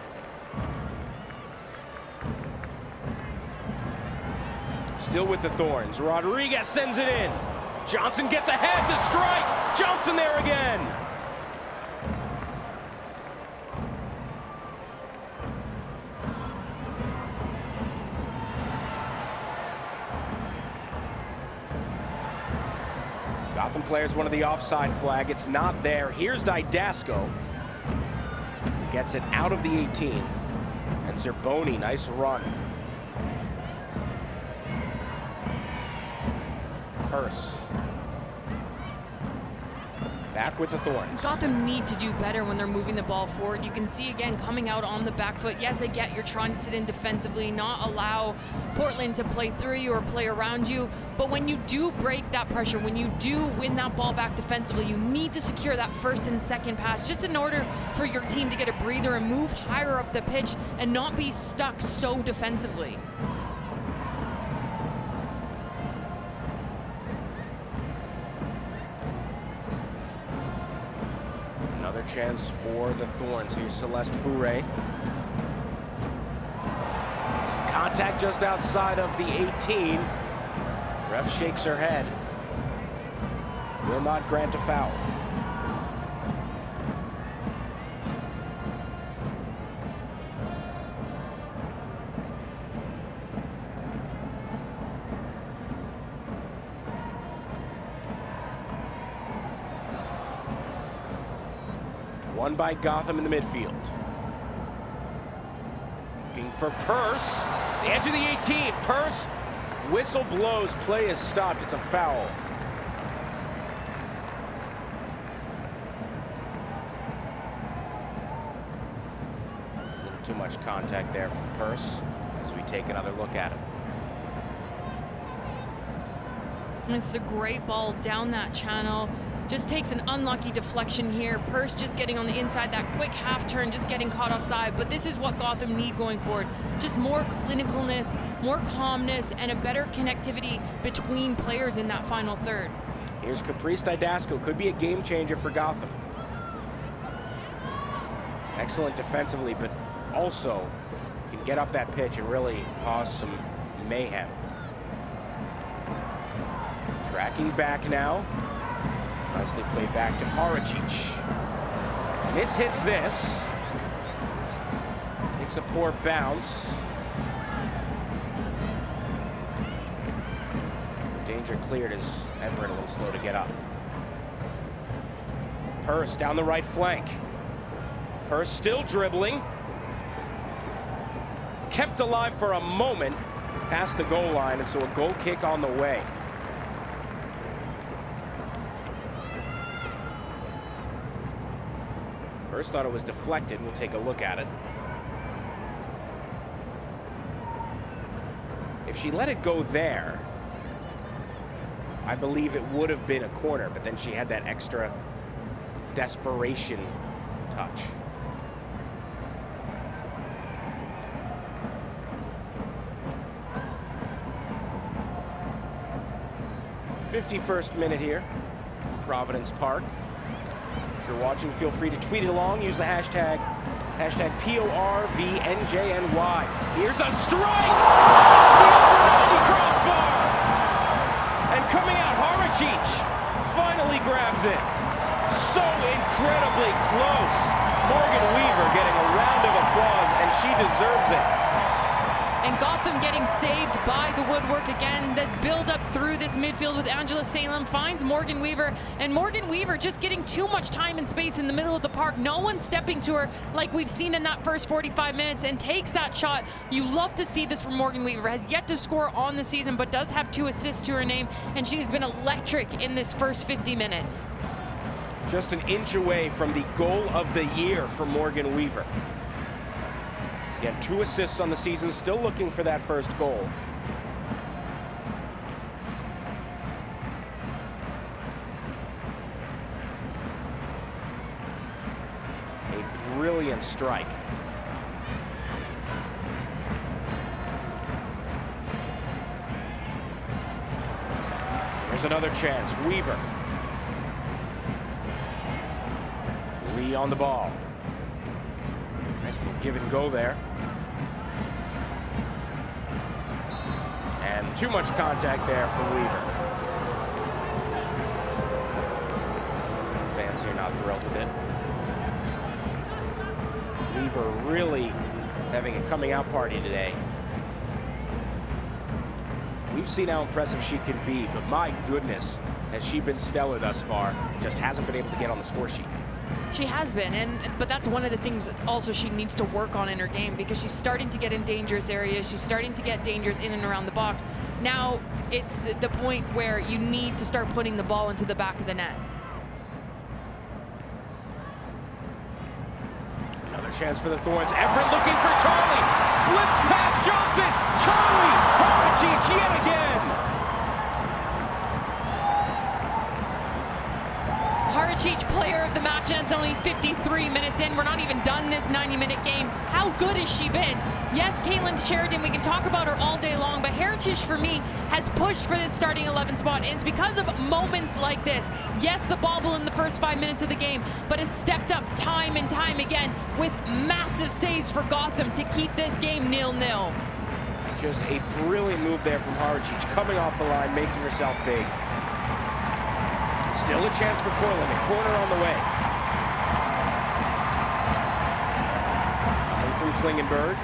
Still with the Thorns. Rodriguez sends it in. Johnson gets ahead, the strike. Johnson there again. Gotham players wanted the offside flag. It's not there. Here's Didasco. Gets it out of the 18. And Zerboni, nice run. Purse. Back with the Thorns. Gotham need to do better when they're moving the ball forward. You can see again coming out on the back foot. Yes, I get you're trying to sit in defensively, not allow Portland to play through you or play around you. But when you do break that pressure, when you do win that ball back defensively, you need to secure that first and second pass just in order for your team to get a breather and move higher up the pitch and not be stuck so defensively. Another chance for the Thorns. Here's Celeste Bourret. Some contact just outside of the 18. Ref shakes her head. Will not grant a foul. Won by Gotham in the midfield. Looking for Purse. The edge of the 18. Purse. Whistle blows. Play is stopped. It's a foul. A little too much contact there from Purse as we take another look at it. It's a great ball down that channel. Just takes an unlucky deflection here. Purse just getting on the inside, that quick half turn, just getting caught offside. But this is what Gotham need going forward. Just more clinicalness, more calmness, and a better connectivity between players in that final third. Here's Caprice Didasco. Could be a game changer for Gotham. Excellent defensively, but also can get up that pitch and really cause some mayhem. Tracking back now. Nicely played back to Haracic. Mishits this. Takes a poor bounce. Danger cleared as Everett a little slow to get up. Purse down the right flank. Purse still dribbling. Kept alive for a moment past the goal line, and so a goal kick on the way. First thought it was deflected. We'll take a look at it. If she let it go there, I believe it would have been a corner, but then she had that extra desperation touch. '51st minute here from Providence Park. If you're watching, feel free to tweet it along. Use the hashtag #PORVNJNY. Here's a strike! Off the upper 90 crossbar! And coming out, Haracic finally grabs it. So incredibly close. Morgan Weaver getting a round of applause, and she deserves it. And Gotham getting saved by the woodwork again. That's build up through this midfield with Angela Salem, finds Morgan Weaver, and Morgan Weaver just getting too much time and space in the middle of the park. No one stepping to her like we've seen in that first 45 minutes, and takes that shot. You love to see this from Morgan Weaver. Has yet to score on the season, but does have 2 assists to her name, and she's been electric in this first 50 minutes. Just an inch away from the goal of the year for Morgan Weaver. Again, 2 assists on the season, still looking for that first goal. A brilliant strike. Here's another chance, Weaver. Lee on the ball. Nice little give and go there. And too much contact there for Weaver. Fans here not thrilled with it. Weaver really having a coming out party today. We've seen how impressive she can be, but my goodness, has she been stellar thus far. Just hasn't been able to get on the score sheet. She has been, but that's one of the things also she needs to work on in her game, because she's starting to get in dangerous areas. She's starting to get dangerous in and around the box. Now it's the point where you need to start putting the ball into the back of the net. Another chance for the Thorns. Everett looking for Charlie. Slips past Johnson. Charlie Horachich yet again. Horachich, player of the match, and it's only 53 minutes in. We're not even done this 90-minute game. How good has she been? Yes, Caitlin Sheridan, we can talk about her all day long, but Horachich, for me, has pushed for this starting 11 spot, and it's because of moments like this. Yes, the bobble in the first 5 minutes of the game, but has stepped up time and time again with massive saves for Gotham to keep this game 0-0. Just a brilliant move there from Horachich, coming off the line, making herself big. Still a chance for Portland, a corner on the way. Coming from Klingenberg.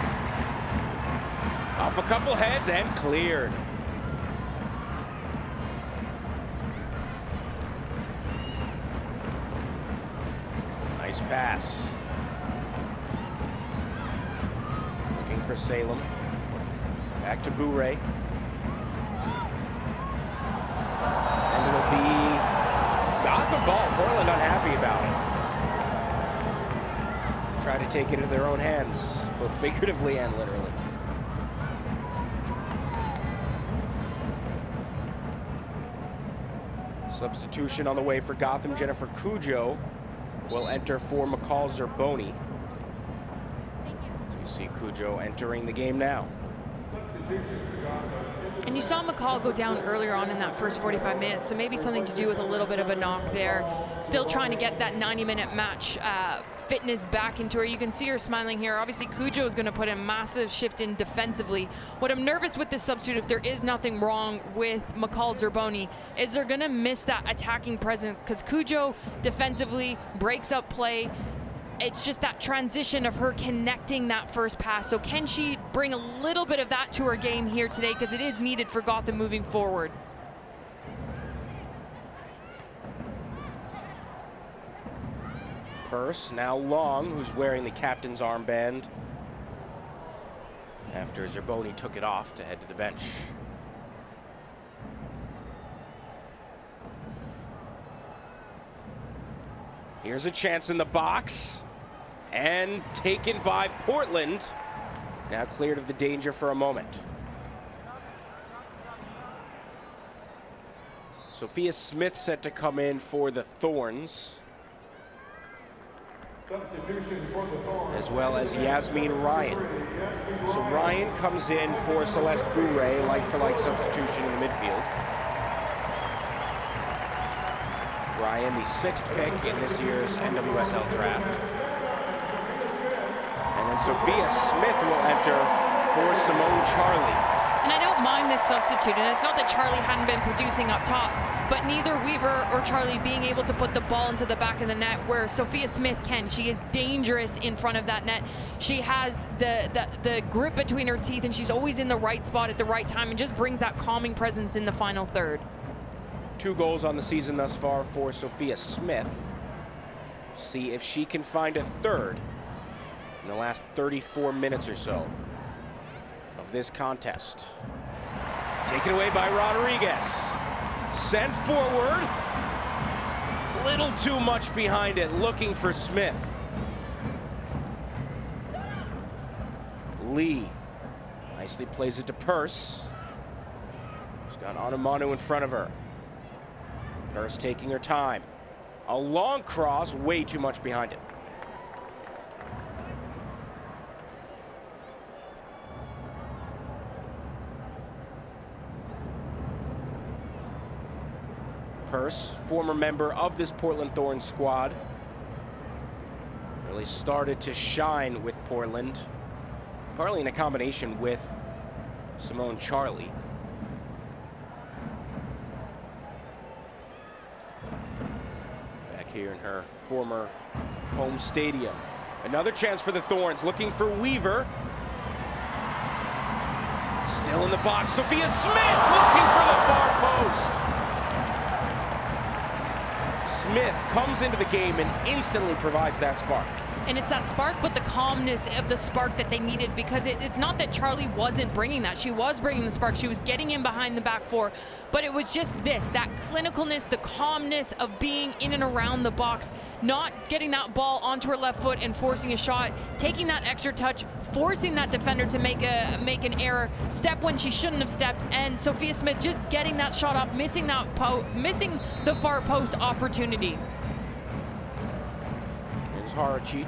Off a couple heads and cleared. Nice pass. Looking for Salem. Back to Bourret. And it'll be Gotham ball. Portland unhappy about it. Try to take it into their own hands, both figuratively and literally. Substitution on the way for Gotham. Jennifer Cujo will enter for McCall Zerboni. So you see Cujo entering the game now. And you saw McCall go down earlier on in that first 45 minutes, so maybe something to do with a little bit of a knock there. Still trying to get that 90-minute match fitness back into her. You can see her smiling here. Obviously, Cujo is going to put a massive shift in defensively. What I'm nervous with this substitute, if there is nothing wrong with McCall Zerboni, is they're going to miss that attacking presence, because Cujo defensively breaks up play. It's just that transition of her connecting that first pass. So can she bring a little bit of that to her game here today, because it is needed for Gotham moving forward. Purse, now Long, who's wearing the captain's armband after Zerboni took it off to head to the bench. Here's a chance in the box, and taken by Portland. Now cleared of the danger for a moment. Sophia Smith set to come in for the Thorns, as well as Yasmin Ryan. So Ryan comes in for Celeste Bourret, like-for-like substitution in the midfield. Ryan, the 6th pick in this year's NWSL draft. And then Sophia Smith will enter for Simone Charlie. And I don't mind this substitute, and it's not that Charlie hadn't been producing up top, but neither Weaver or Charlie being able to put the ball into the back of the net where Sophia Smith can. She is dangerous in front of that net. She has the grip between her teeth, and she's always in the right spot at the right time, and just brings that calming presence in the final third. 2 goals on the season thus far for Sophia Smith. See if she can find a third in the last 34 minutes or so of this contest. Taken away by Rodriguez. Sent forward. Little too much behind it, looking for Smith. Lee nicely plays it to Purse. She's got Onumonu in front of her. Purse taking her time. A long cross, way too much behind it. Purse, former member of this Portland Thorns squad, really started to shine with Portland, partly in a combination with Simone Charlie. Back here in her former home stadium. Another chance for the Thorns, looking for Weaver. Still in the box, Sophia Smith looking for the far post. Smith comes into the game and instantly provides that spark. And it's that spark, but the calmness of the spark that they needed, because it's not that Charlie wasn't bringing that. She was bringing the spark. She was getting in behind the back four, but it was just that clinicalness, the calmness of being in and around the box, not getting that ball onto her left foot and forcing a shot, taking that extra touch, forcing that defender to make an error, step when she shouldn't have stepped, and Sophia Smith just getting that shot off, missing the far post opportunity. Haracic,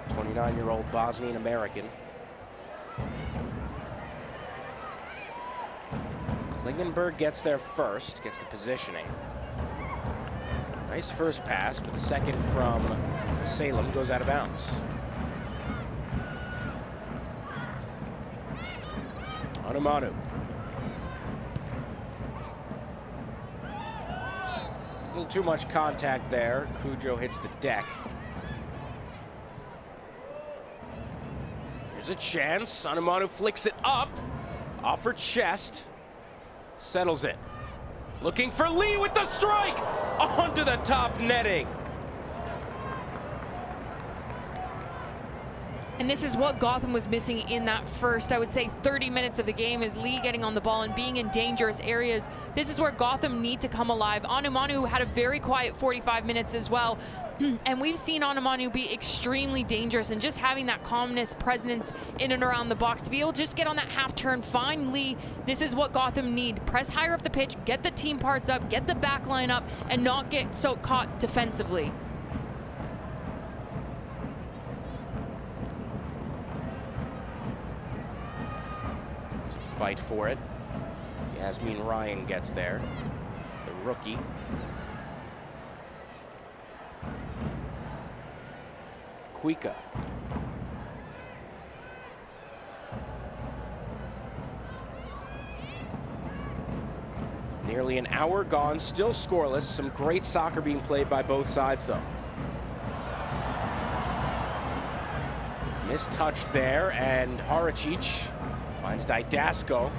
29-year-old Bosnian American. Klingenberg gets there first, gets the positioning. Nice first pass, but the second from Salem goes out of bounds. Onumonu. A little too much contact there. Cujo hits the deck. Here's a chance. Onumonu flicks it up off her chest. Settles it. Looking for Lee with the strike onto the top netting. And this is what Gotham was missing in that first, I would say, 30 minutes of the game, is Lee getting on the ball and being in dangerous areas. This is where Gotham need to come alive. Onumonu had a very quiet 45 minutes as well. And we've seen Onumonu be extremely dangerous, and just having that calmness, presence in and around the box to be able to just get on that half turn, find Lee. This is what Gotham need. Press higher up the pitch, get the team parts up, get the back line up, and not get so caught defensively. Fight for it. Yasmin Ryan gets there, the rookie. Kuika. Nearly an hour gone, still scoreless. Some great soccer being played by both sides, though. Mistouched there, and Haracic finds Didasco.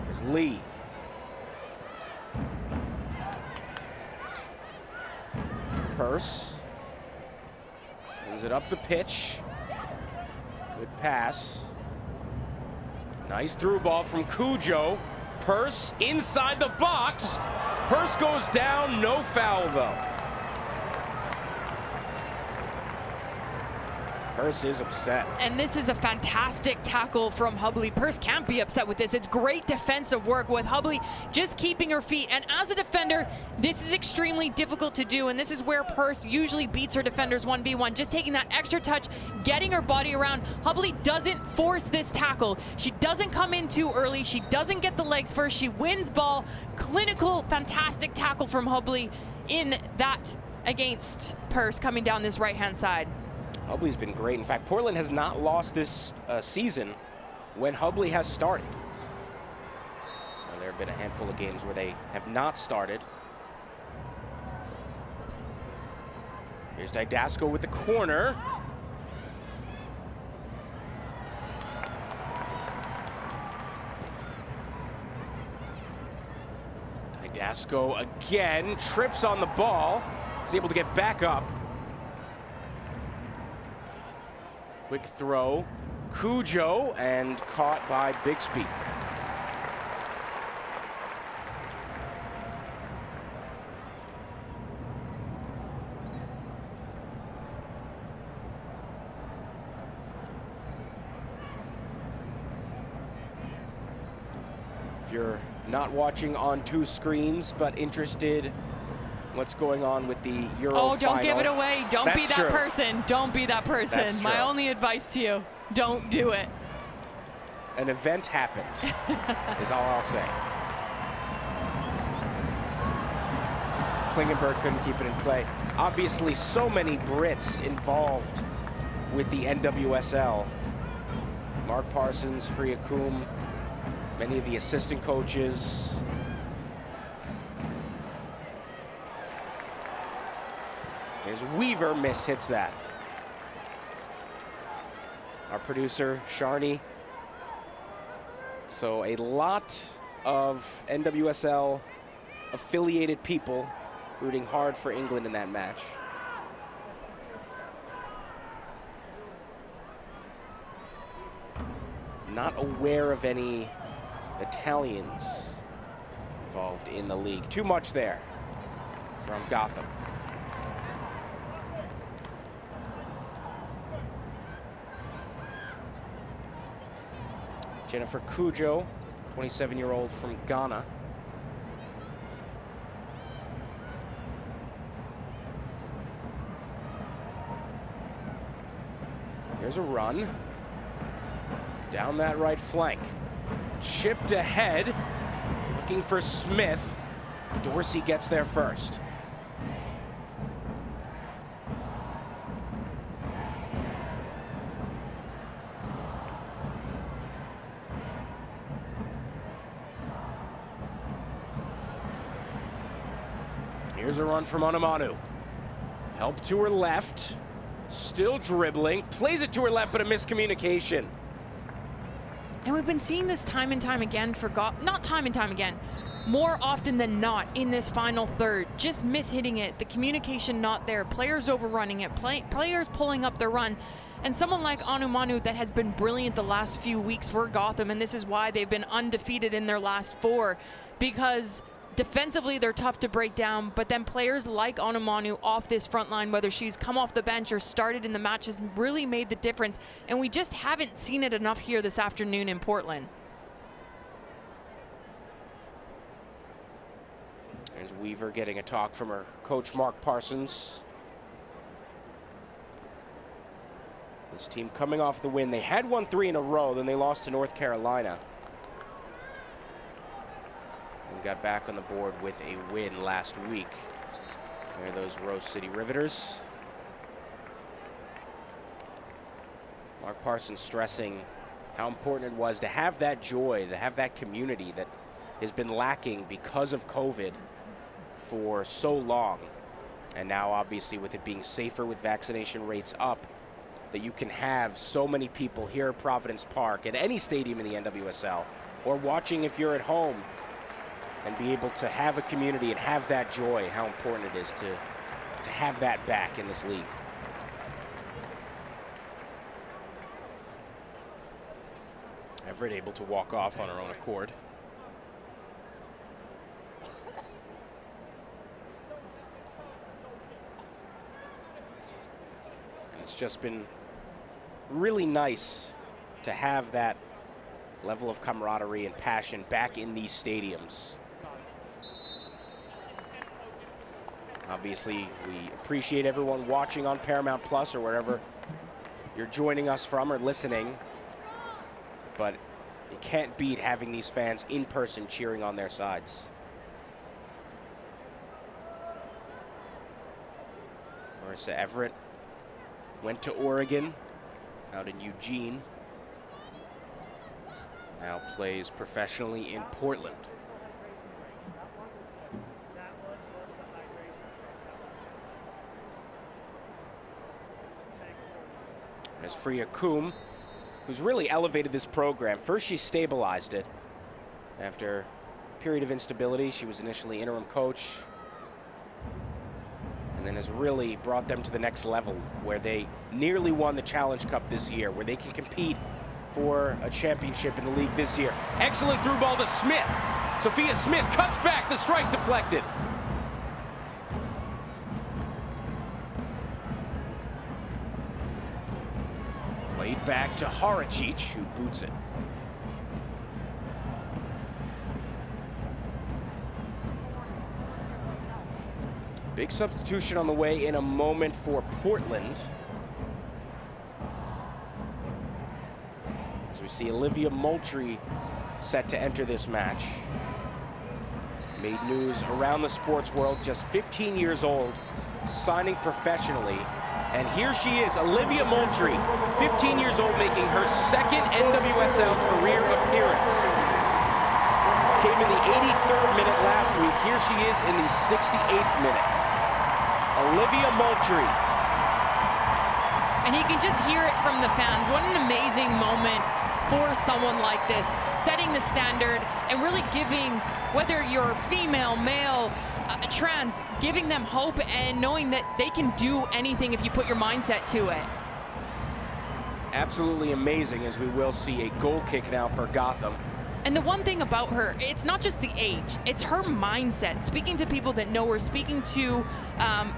There's Lee. Purse. Sends it up the pitch. Good pass. Nice through ball from Cujo. Purse inside the box. Purse goes down, no foul though. Purse is upset. And this is a fantastic tackle from Hubley. Purse can't be upset with this. It's great defensive work with Hubley just keeping her feet. And as a defender, this is extremely difficult to do. And this is where Purse usually beats her defenders 1v1. Just taking that extra touch, getting her body around. Hubley doesn't force this tackle. She doesn't come in too early. She doesn't get the legs first. She wins ball. Clinical, fantastic tackle from Hubley in that against Purse coming down this right-hand side. Hubley's been great. In fact, Portland has not lost this season when Hubley has started. Well, there have been a handful of games where they have not started. Here's Didasco with the corner. Didasco again, trips on the ball. Is able to get back up. Quick throw, Cujo, and caught by Bixby. If you're not watching on 2 screens, but interested in what's going on with the Euro Oh, don't final. give it away. Don't be that person. Don't be that person. That's My true. only advice to you, don't do it. An event happened, is all I'll say. Klingenberg couldn't keep it in play. Obviously, so many Brits involved with the NWSL. Mark Parsons, Freya Coombe, many of the assistant coaches. Here's Weaver, hits that. Our producer, Sharni. So a lot of NWSL affiliated people rooting hard for England in that match. Not aware of any Italians involved in the league. Too much there from Gotham. Jennifer Cujo, 27-year-old from Ghana. Here's a run. Down that right flank. Chipped ahead, looking for Smith. Dorsey gets there first. Here's a run from Onumonu. Help to her left. Still dribbling. Plays it to her left, but a miscommunication. And we've been seeing this time and time again for not time and time again, more often than not in this final third. Just mishitting it, the communication not there, players overrunning it, players pulling up their run. And someone like Onumonu that has been brilliant the last few weeks for Gotham, and this is why they've been undefeated in their last 4, because defensively, they're tough to break down, but then players like Onumonu off this front line, whether she's come off the bench or started in the match, has really made the difference. And we just haven't seen it enough here this afternoon in Portland. There's Weaver getting a talk from her coach, Mark Parsons. This team coming off the win. They had won 3 in a row, then they lost to North Carolina. And got back on the board with a win last week. There are those Rose City Riveters. Mark Parsons stressing how important it was to have that joy, to have that community that has been lacking because of COVID for so long. And now obviously with it being safer, with vaccination rates up, that you can have so many people here at Providence Park, at any stadium in the NWSL, or watching if you're at home, and be able to have a community and have that joy, how important it is to have that back in this league. Everett able to walk off on her own accord. And it's just been really nice to have that level of camaraderie and passion back in these stadiums. Obviously, we appreciate everyone watching on Paramount Plus or wherever you're joining us from or listening, but you can't beat having these fans in person cheering on their sides. Marissa Everett went to Oregon, out in Eugene. Now plays professionally in Portland. There's Freya Coombe, who's really elevated this program. First, she stabilized it. After a period of instability, she was initially interim coach, and then has really brought them to the next level, where they nearly won the Challenge Cup this year, where they can compete for a championship in the league this year. Excellent through ball to Smith. Sophia Smith cuts back, the strike deflected. Played back to Haracic, who boots it. Big substitution on the way in a moment for Portland. As we see Olivia Moultrie set to enter this match. Made news around the sports world, just 15 years old, signing professionally. And here she is, Olivia Moultrie, 15 years old, making her second NWSL career appearance. Came in the 83rd minute last week. Here she is in the 68th minute. Olivia Moultrie. And you can just hear it from the fans. What an amazing moment for someone like this, setting the standard and really giving, whether you're female, male, trans, giving them hope and knowing that they can do anything if you put your mindset to it. Absolutely amazing, as we will see a goal kick now for Gotham. And the one thing about her, it's not just the age, it's her mindset. Speaking to people that know her, speaking to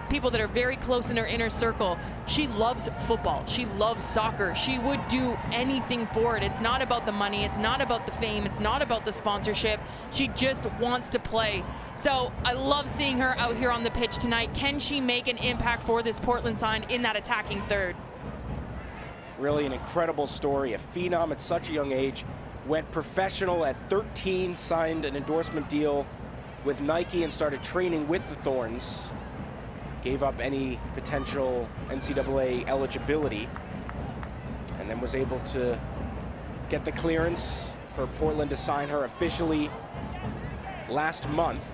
people that are very close in her inner circle, she loves football, she loves soccer, she would do anything for it. It's not about the money, it's not about the fame, it's not about the sponsorship. She just wants to play. So I love seeing her out here on the pitch tonight. Can she make an impact for this Portland side in that attacking third? Really an incredible story, a phenom at such a young age. Went professional at 13, signed an endorsement deal with Nike and started training with the Thorns. Gave up any potential NCAA eligibility and then was able to get the clearance for Portland to sign her officially last month.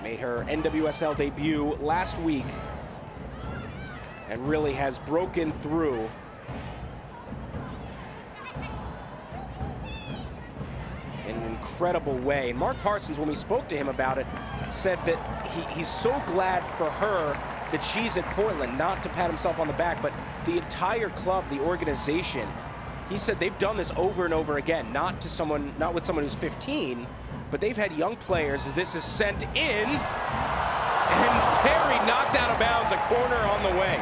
Made her NWSL debut last week and really has broken through in an incredible way. And Mark Parsons, when we spoke to him about it, said that he's so glad for her that she's at Portland, not to pat himself on the back, but the entire club, the organization. He said they've done this over and over again, not with someone who's 15, but they've had young players as this is sent in, and Perry knocked out of bounds, a corner on the way.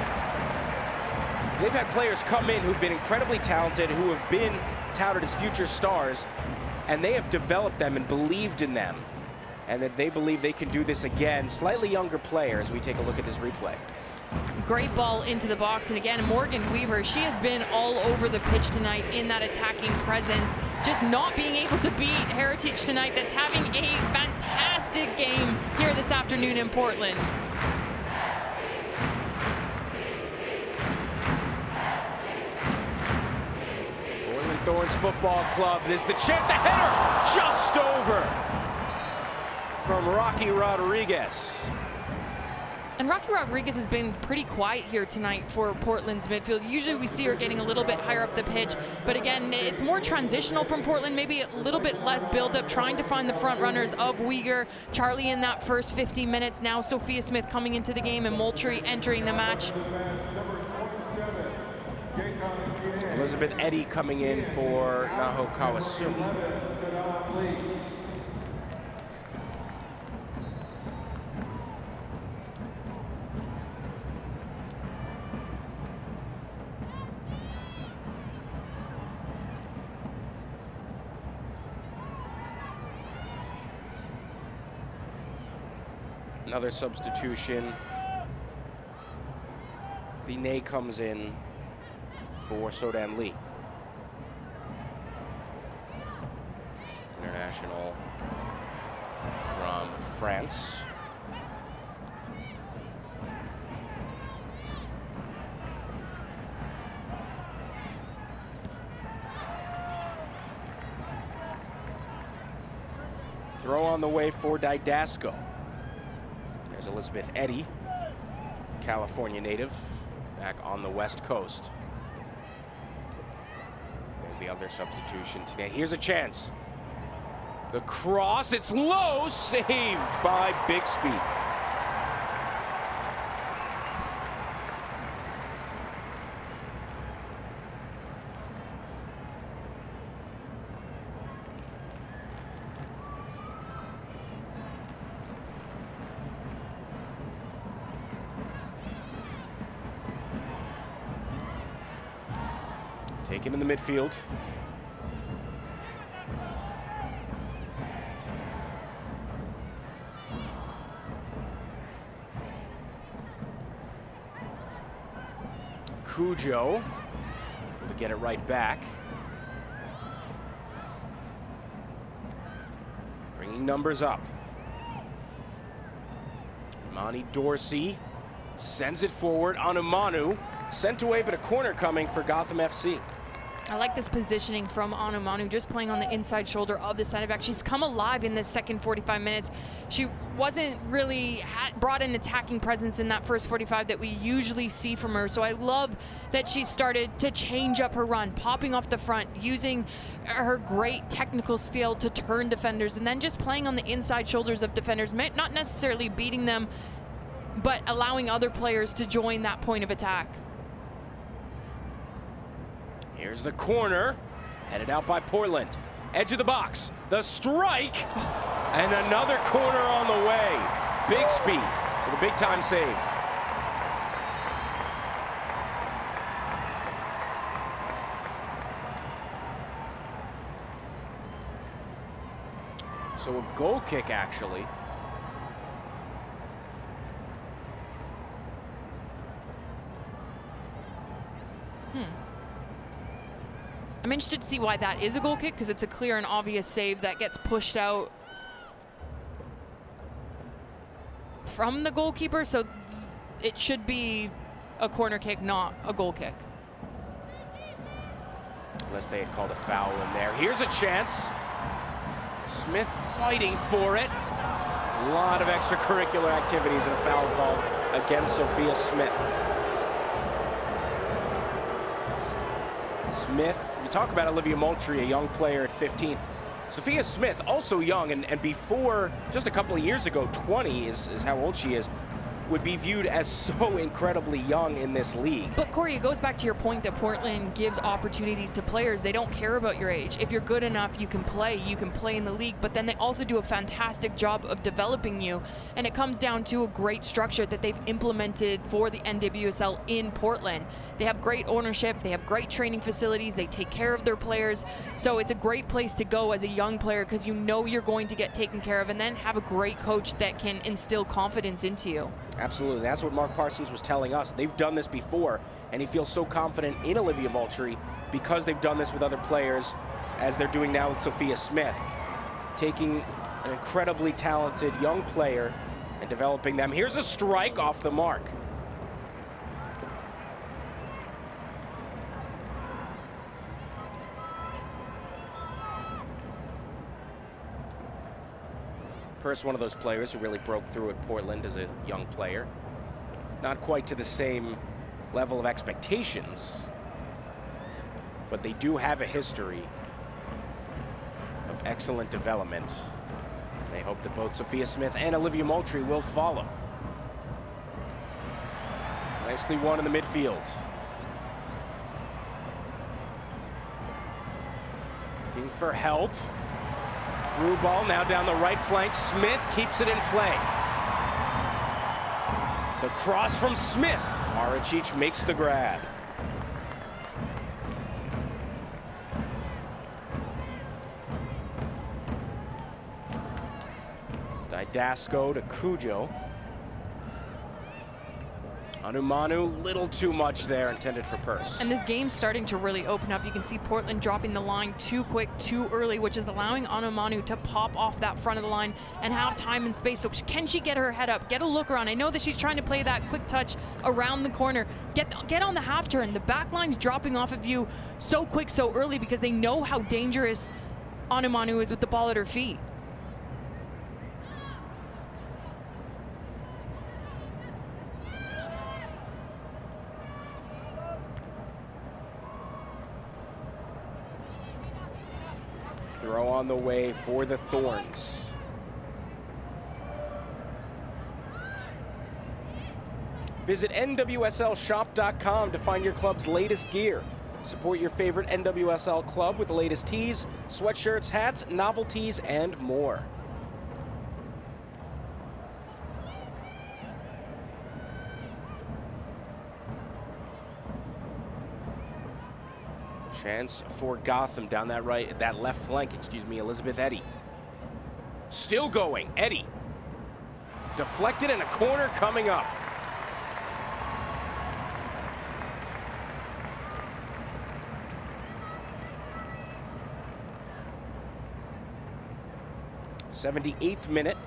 They've had players come in who've been incredibly talented, who have been touted as future stars, and they have developed them and believed in them, and that they believe they can do this again. Slightly younger player as we take a look at this replay. Great ball into the box, and again, Morgan Weaver, she has been all over the pitch tonight in that attacking presence, just not being able to beat Heritage tonight, that's having a fantastic game here this afternoon in Portland. Thorns Football Club, there's the chance, the header just over from Rocky Rodriguez. And Rocky Rodriguez has been pretty quiet here tonight for Portland's midfield. Usually we see her getting a little bit higher up the pitch, but again, it's more transitional from Portland, maybe a little bit less build-up, trying to find the front runners of Uyghur, Charlie in that first 50 minutes, now Sophia Smith coming into the game and Moultrie entering the match. Elizabeth Eddy coming in for Naho Kawasumi. Another substitution. Vinay comes in for Sodan Lee. International from France. Throw on the way for Didasco. There's Elizabeth Eddy, California native, back on the West Coast. There's the other substitution today. Here's a chance. The cross, it's low, saved by Bixby. Taken in the midfield. Cujo to get it right back. Bringing numbers up. Imani Dorsey sends it forward. Anumanu sent away, but a corner coming for Gotham FC. I like this positioning from Anumanu, just playing on the inside shoulder of the center back. She's come alive in this second 45 minutes. She wasn't really brought an attacking presence in that first 45 that we usually see from her. So I love that she started to change up her run, popping off the front, using her great technical skill to turn defenders, and then just playing on the inside shoulders of defenders, not necessarily beating them, but allowing other players to join that point of attack. Here's the corner, headed out by Portland. Edge of the box, the strike, and another corner on the way. Bixby with a big time save. So a goal kick, actually. I'm interested to see why that is a goal kick, because it's a clear and obvious save that gets pushed out from the goalkeeper, so it should be a corner kick, not a goal kick. Unless they had called a foul in there. Here's a chance. Smith fighting for it. A lot of extracurricular activities and a foul called against Sophia Smith. Smith, we talk about Olivia Moultrie, a young player at 15. Sophia Smith, also young, and before, just a couple of years ago, 20 is how old she is, would be viewed as so incredibly young in this league. But Corey, it goes back to your point that Portland gives opportunities to players. They don't care about your age. If you're good enough, you can play in the league, but then they also do a fantastic job of developing you, and it comes down to a great structure that they've implemented for the NWSL in Portland. They have great ownership, they have great training facilities, they take care of their players, so it's a great place to go as a young player because you know you're going to get taken care of, and then have a great coach that can instill confidence into you. Absolutely, that's what Mark Parsons was telling us. They've done this before, and he feels so confident in Olivia Moultrie because they've done this with other players, as they're doing now with Sophia Smith, taking an incredibly talented young player and developing them. Here's a strike off the mark. Purse, one of those players who really broke through at Portland as a young player. Not quite to the same level of expectations, but they do have a history of excellent development. They hope that both Sophia Smith and Olivia Moultrie will follow. Nicely won in the midfield. Looking for help. Through ball now down the right flank. Smith keeps it in play. The cross from Smith. Maričić makes the grab. Didasco to Cujo. Anumanu, little too much there, intended for Purse. And this game's starting to really open up. You can see Portland dropping the line too quick, too early, which is allowing Anumanu to pop off that front of the line and have time and space. So can she get her head up, get a look around? I know that she's trying to play that quick touch around the corner. Get on the half turn. The back line's dropping off of you so quick, so early, because they know how dangerous Anumanu is with the ball at her feet. Throw on the way for the Thorns. Visit NWSLshop.com to find your club's latest gear. Support your favorite NWSL club with the latest tees, sweatshirts, hats, novelties, and more. Chance for Gotham down that left flank, Elizabeth Eddy. Still going, Eddy. Deflected and a corner coming up. 78th minute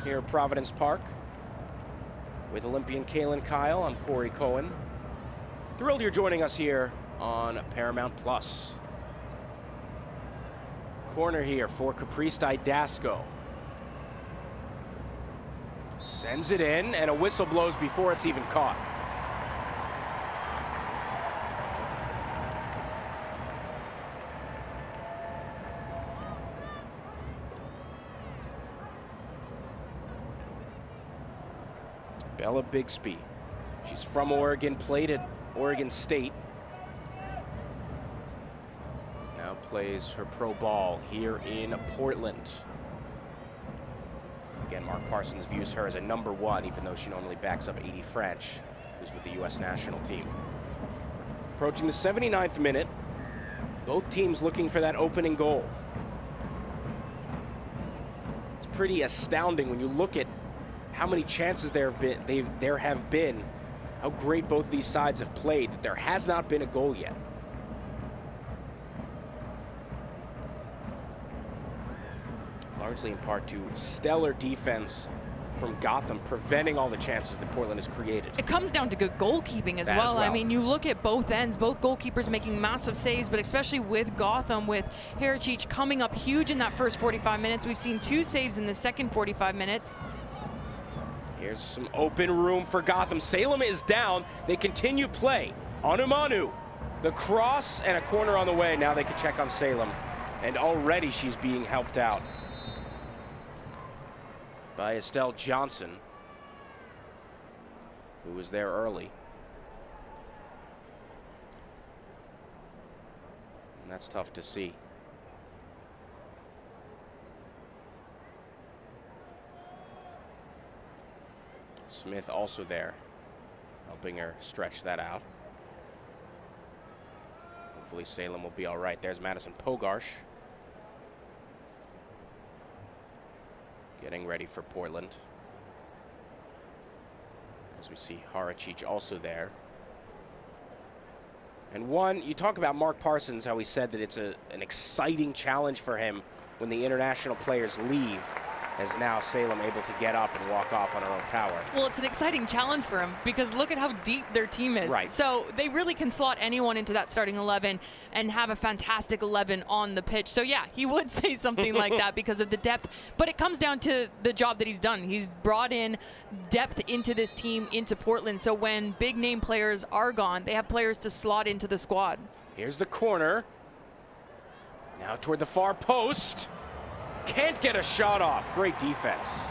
here at Providence Park. With Olympian Kaylin Kyle, I'm Corey Cohen. Thrilled you're joining us here on Paramount Plus. Corner here for Caprice Didasco. Sends it in, and a whistle blows before it's even caught. Bella Bixby. She's from Oregon, played at Oregon State. Now plays her pro ball here in Portland. Again, Mark Parsons views her as a #1, even though she normally backs up Edie French, who's with the U.S. national team. Approaching the 79th minute, both teams looking for that opening goal. It's pretty astounding when you look at how many chances there have been, how great both these sides have played, that there has not been a goal yet. Largely in part to stellar defense from Gotham, preventing all the chances that Portland has created. It comes down to good goalkeeping as well. I mean, you look at both ends, both goalkeepers making massive saves, but especially with Gotham, with Herachich coming up huge in that first 45 minutes. We've seen 2 saves in the second 45 minutes. Here's some open room for Gotham. Salem is down. They continue play. Anumanu, the cross and a corner on the way. Now they can check on Salem. And already she's being helped out by Estelle Johnson, who was there early. And that's tough to see. Smith also there, helping her stretch that out. Hopefully Salem will be all right. There's Madison Pogarsh, getting ready for Portland. As we see Herachich also there. And you talk about Mark Parsons, how he said that it's an exciting challenge for him when the international players leave, as now Salem able to get up and walk off on her own power. Well, it's an exciting challenge for him because look at how deep their team is. Right. So they really can slot anyone into that starting 11 and have a fantastic 11 on the pitch. So yeah, he would say something like that because of the depth, but it comes down to the job that he's done. He's brought in depth into this team, into Portland. So when big name players are gone, they have players to slot into the squad. Here's the corner. Now toward the far post. Can't get a shot off. Great defense.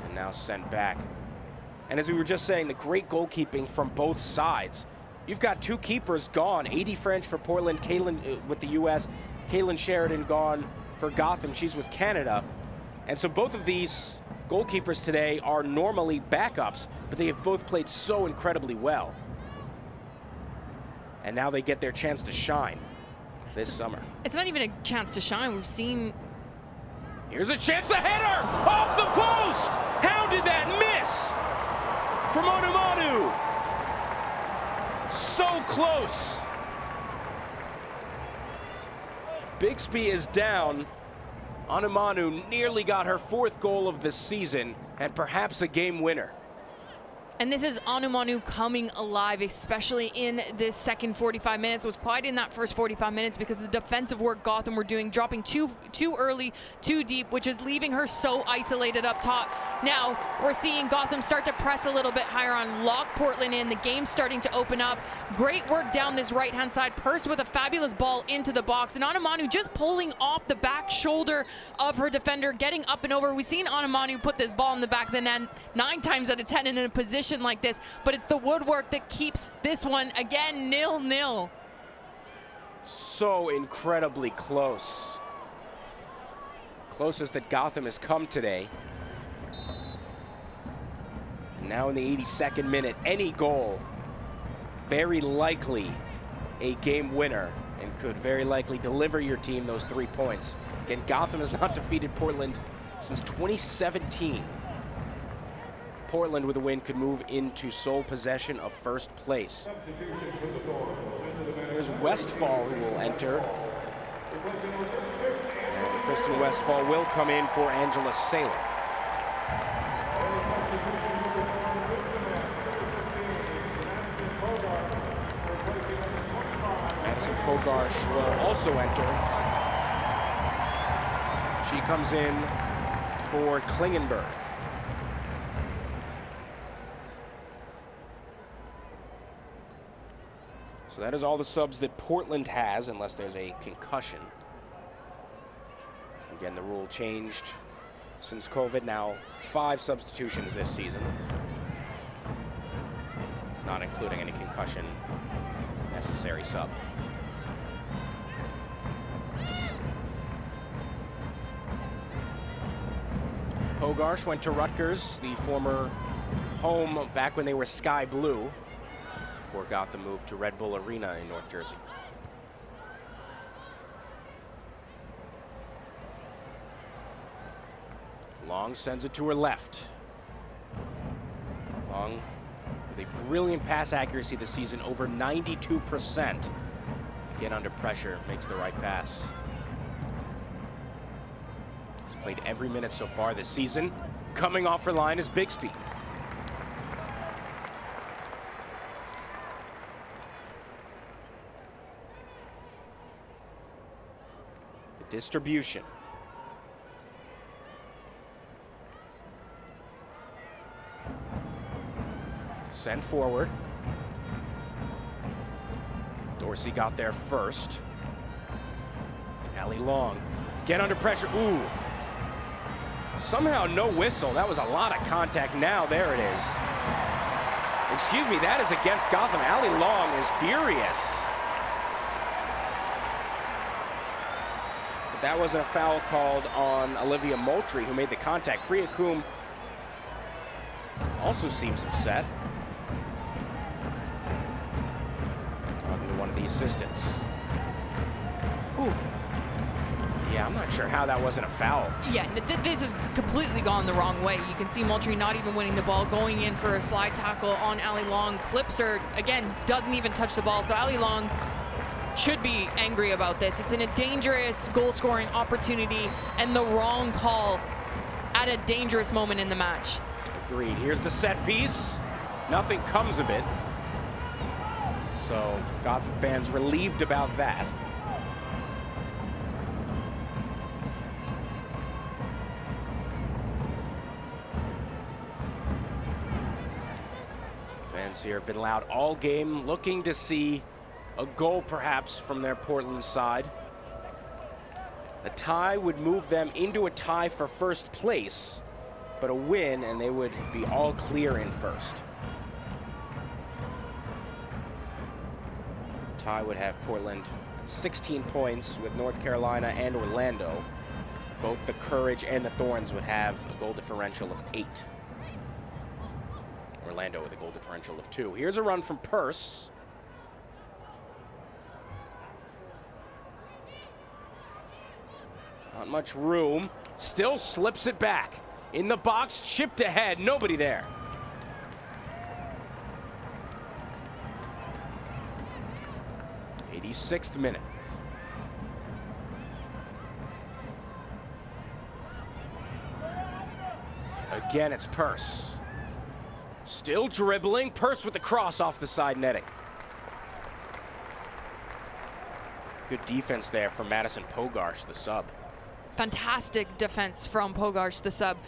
And now sent back. And as we were just saying, the great goalkeeping from both sides. You've got 2 keepers gone. Edie French for Portland, Kaylin with the U.S., Kaylin Sheridan gone for Gotham. She's with Canada. And so both of these goalkeepers today are normally backups, but they have both played so incredibly well. And now they get their chance to shine this summer. It's not even a chance to shine. We've seen... Here's a chance, the header off the post! How did that miss? From Anumanu. So close. Bixby is down. Anumanu nearly got her 4th goal of the season and perhaps a game winner. And this is Anumanu coming alive, especially in this second 45 minutes. It was quiet in that first 45 minutes because of the defensive work Gotham were doing, dropping too early, too deep, which is leaving her so isolated up top. Now we're seeing Gotham start to press a little bit higher on, lock Portland in. The game's starting to open up. Great work down this right-hand side. Purse with a fabulous ball into the box. And Anumanu just pulling off the back shoulder of her defender, getting up and over. We've seen Anumanu put this ball in the back of the net 9 times out of 10 in a position like this, but it's the woodwork that keeps this one again 0-0. So incredibly close. Closest that Gotham has come today. And now in the 82nd minute, any goal, very likely a game winner and could very likely deliver your team those 3 points. Again, Gotham has not defeated Portland since 2017. Portland with a win could move into sole possession of first place. Here's Westfall who will enter. And Kristen Westphal will come in for Angela Saylor. Madison Pogarsh will also enter. She comes in for Klingenberg. So that is all the subs that Portland has, unless there's a concussion. Again, the rule changed since COVID. Now 5 substitutions this season, not including any concussion necessary sub. Pogarsh went to Rutgers, the former home back when they were sky blue, before Gotham moved to Red Bull Arena in North Jersey. Long sends it to her left. Long with a brilliant pass accuracy this season, over 92%. Again, under pressure, makes the right pass. He's played every minute so far this season. Coming off her line is Bixby. The distribution. Sent forward. Dorsey got there first. Allie Long, get under pressure. Ooh. Somehow no whistle. That was a lot of contact. Now there it is. Excuse me, that is against Gotham. Allie Long is furious. But that wasn't a foul called on Olivia Moultrie, who made the contact. Freya Coombe also seems upset. Talking to one of the assistants. Ooh. Yeah, I'm not sure how that wasn't a foul. Yeah, this has completely gone the wrong way. You can see Moultrie not even winning the ball, going in for a slide tackle on Allie Long. Clips her, again, doesn't even touch the ball. So Allie Long should be angry about this. It's in a dangerous goal-scoring opportunity and the wrong call at a dangerous moment in the match. Agreed. Here's the set piece. Nothing comes of it. So Gotham fans relieved about that. Fans here have been loud all game, looking to see a goal perhaps from their Portland side. A tie would move them into a tie for first place, but a win and they would be all clear in first. Tie would have Portland at 16 points with North Carolina and Orlando. Both the Courage and the Thorns would have a goal differential of 8. Orlando with a goal differential of 2. Here's a run from Purse. Not much room. Still slips it back. In the box, chipped ahead. Nobody there. '86th minute. Again, it's Purse. Still dribbling. Purse with the cross off the side netting. Good defense there from Madison Pogarsh, the sub. Fantastic defense from Pogarsh, the sub.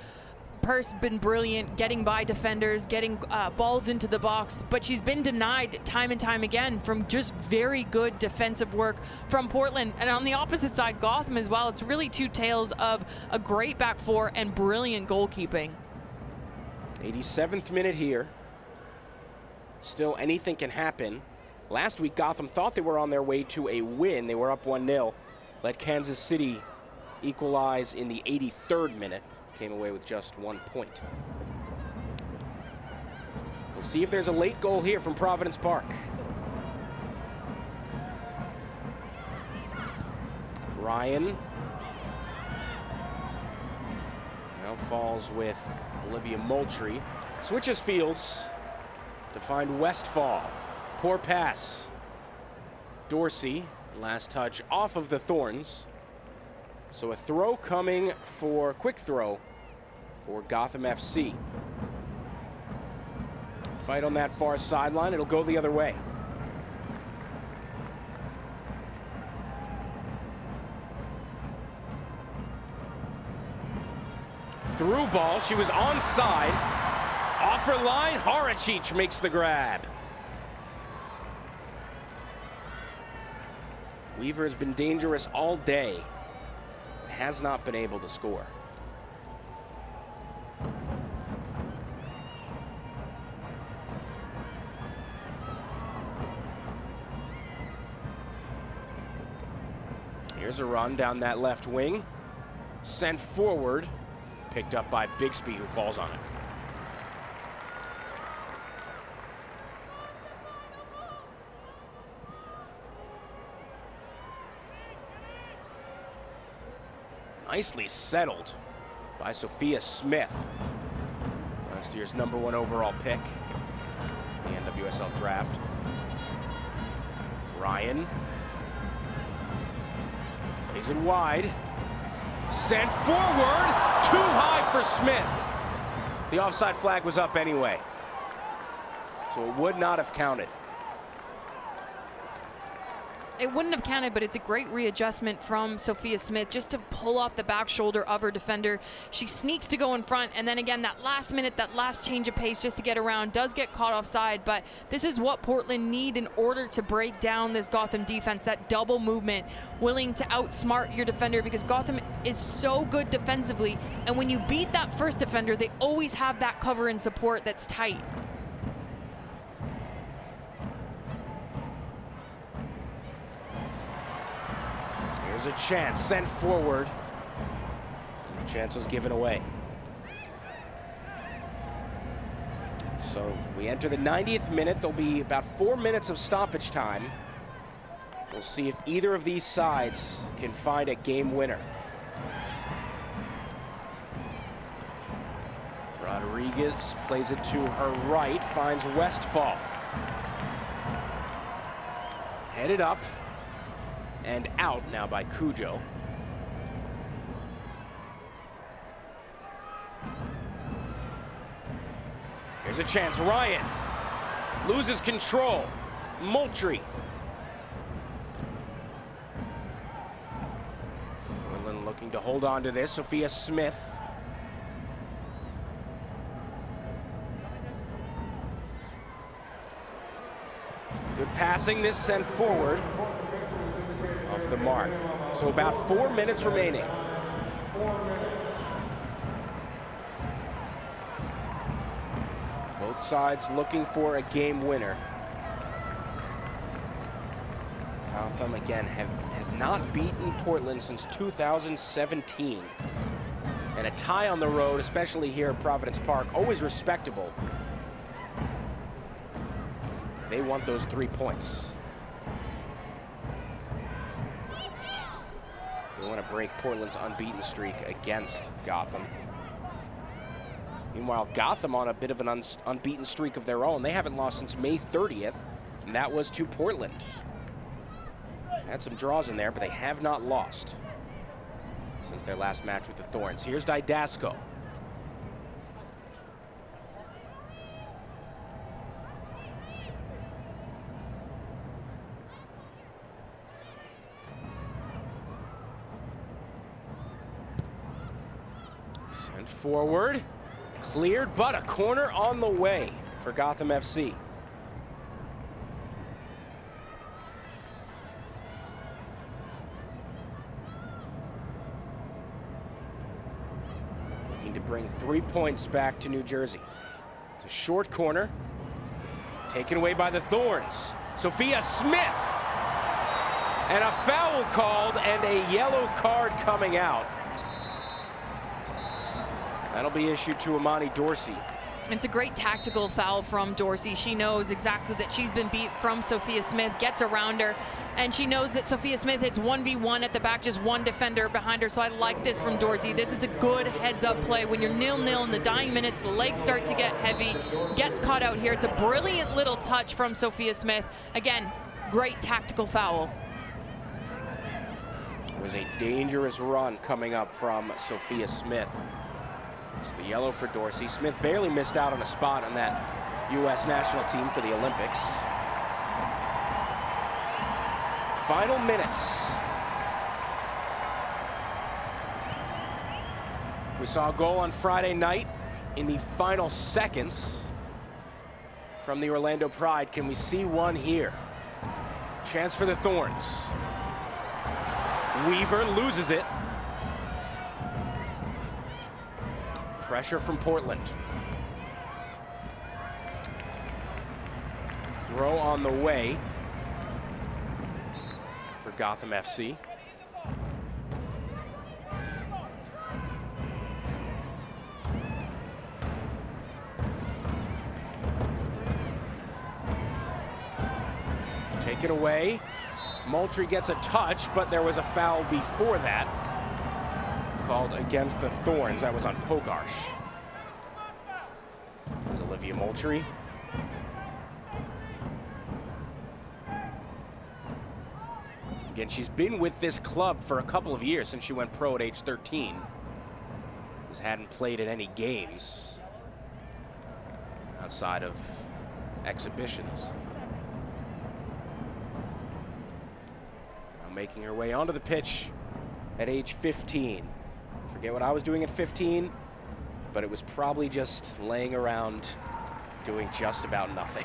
Purse been brilliant, getting by defenders, getting balls into the box, but she's been denied time and time again from just very good defensive work from Portland. And on the opposite side, Gotham as well. It's really two tales of a great back four and brilliant goalkeeping. 87th minute here. Still anything can happen. Last week, Gotham thought they were on their way to a win. They were up 1-0. Let Kansas City equalize in the 83rd minute. Came away with just 1 point. We'll see if there's a late goal here from Providence Park. Ryan now falls with Olivia Moultrie. Switches fields to find Westphal. Poor pass. Dorsey Last touch off of the Thorns. So a throw coming for, quick throw for Gotham FC. Fight on that far sideline, it'll go the other way. Through ball, she was onside. Off her line, Harachich makes the grab. Weaver has been dangerous all day, has not been able to score. Here's a run down that left wing. Sent forward. Picked up by Bixby, who falls on it. Nicely settled by Sophia Smith. Last year's #1 overall pick in the NWSL draft. Ryan. Plays it wide. Sent forward. Too high for Smith. The offside flag was up anyway, so it would not have counted. It wouldn't have counted, but it's a great readjustment from Sophia Smith just to pull off the back shoulder of her defender. She sneaks to go in front, and then again, that last minute, that last change of pace just to get around, does get caught offside, but this is what Portland need in order to break down this Gotham defense, that double movement, willing to outsmart your defender, because Gotham is so good defensively, and when you beat that first defender, they always have that cover and support that's tight. There's a chance sent forward. The chance was given away. So we enter the 90th minute. There'll be about 4 minutes of stoppage time. We'll see if either of these sides can find a game winner. Rodriguez plays it to her right, finds Westfall. Headed up. And out now by Cujo. Here's a chance, Ryan loses control. Moultrie. Portland looking to hold on to this. Sophia Smith. Good passing, this sent forward. Off the mark. So about 4 minutes remaining. Both sides looking for a game winner. Gotham again has not beaten Portland since 2017. And a tie on the road, especially here at Providence Park, always respectable. They want those 3 points. They want to break Portland's unbeaten streak against Gotham. Meanwhile, Gotham on a bit of an unbeaten streak of their own. They haven't lost since May 30th, and that was to Portland. They've had some draws in there, but they have not lost since their last match with the Thorns. Here's Didasco. Sent forward, cleared, but a corner on the way for Gotham FC. Looking to bring 3 points back to New Jersey. It's a short corner, taken away by the Thorns. Sophia Smith, and a foul called and a yellow card coming out. That'll be issued to Amani Dorsey. It's a great tactical foul from Dorsey. She knows exactly that she's been beat from Sophia Smith, gets around her, and she knows that Sophia Smith hits 1v1 at the back, just one defender behind her, so I like this from Dorsey. This is a good heads-up play. When you're 0-0 in the dying minutes, the legs start to get heavy, gets caught out here. It's a brilliant little touch from Sophia Smith. Again, great tactical foul. was a dangerous run coming up from Sophia Smith. So the yellow for Dorsey. Smith barely missed out on a spot on that U.S. national team for the Olympics. Final minutes. We saw a goal on Friday night in the final seconds from the Orlando Pride. Can we see one here? Chance for the Thorns. Weaver loses it. Pressure from Portland. Throw on the way for Gotham FC. Taken away. Moultrie gets a touch, but there was a foul before that called against the Thorns. That was on Pogarsh. There's Olivia Moultrie. Again, she's been with this club for a couple of years since she went pro at age 13. Just hadn't played in any games outside of exhibitions. Now making her way onto the pitch at age 15. Forget what I was doing at 15, but it was probably just laying around doing just about nothing.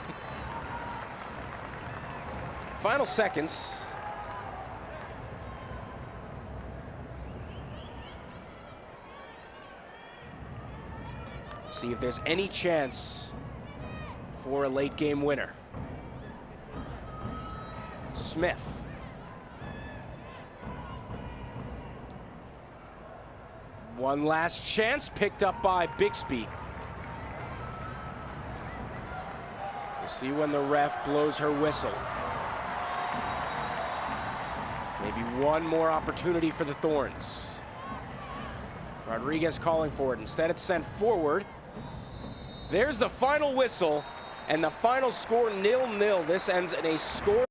Final seconds. See if there's any chance for a late game winner. Smith. One last chance picked up by Bixby. We'll see when the ref blows her whistle. Maybe one more opportunity for the Thorns. Rodriguez calling for it. Instead, it's sent forward. There's the final whistle, and the final score 0-0. This ends in a score.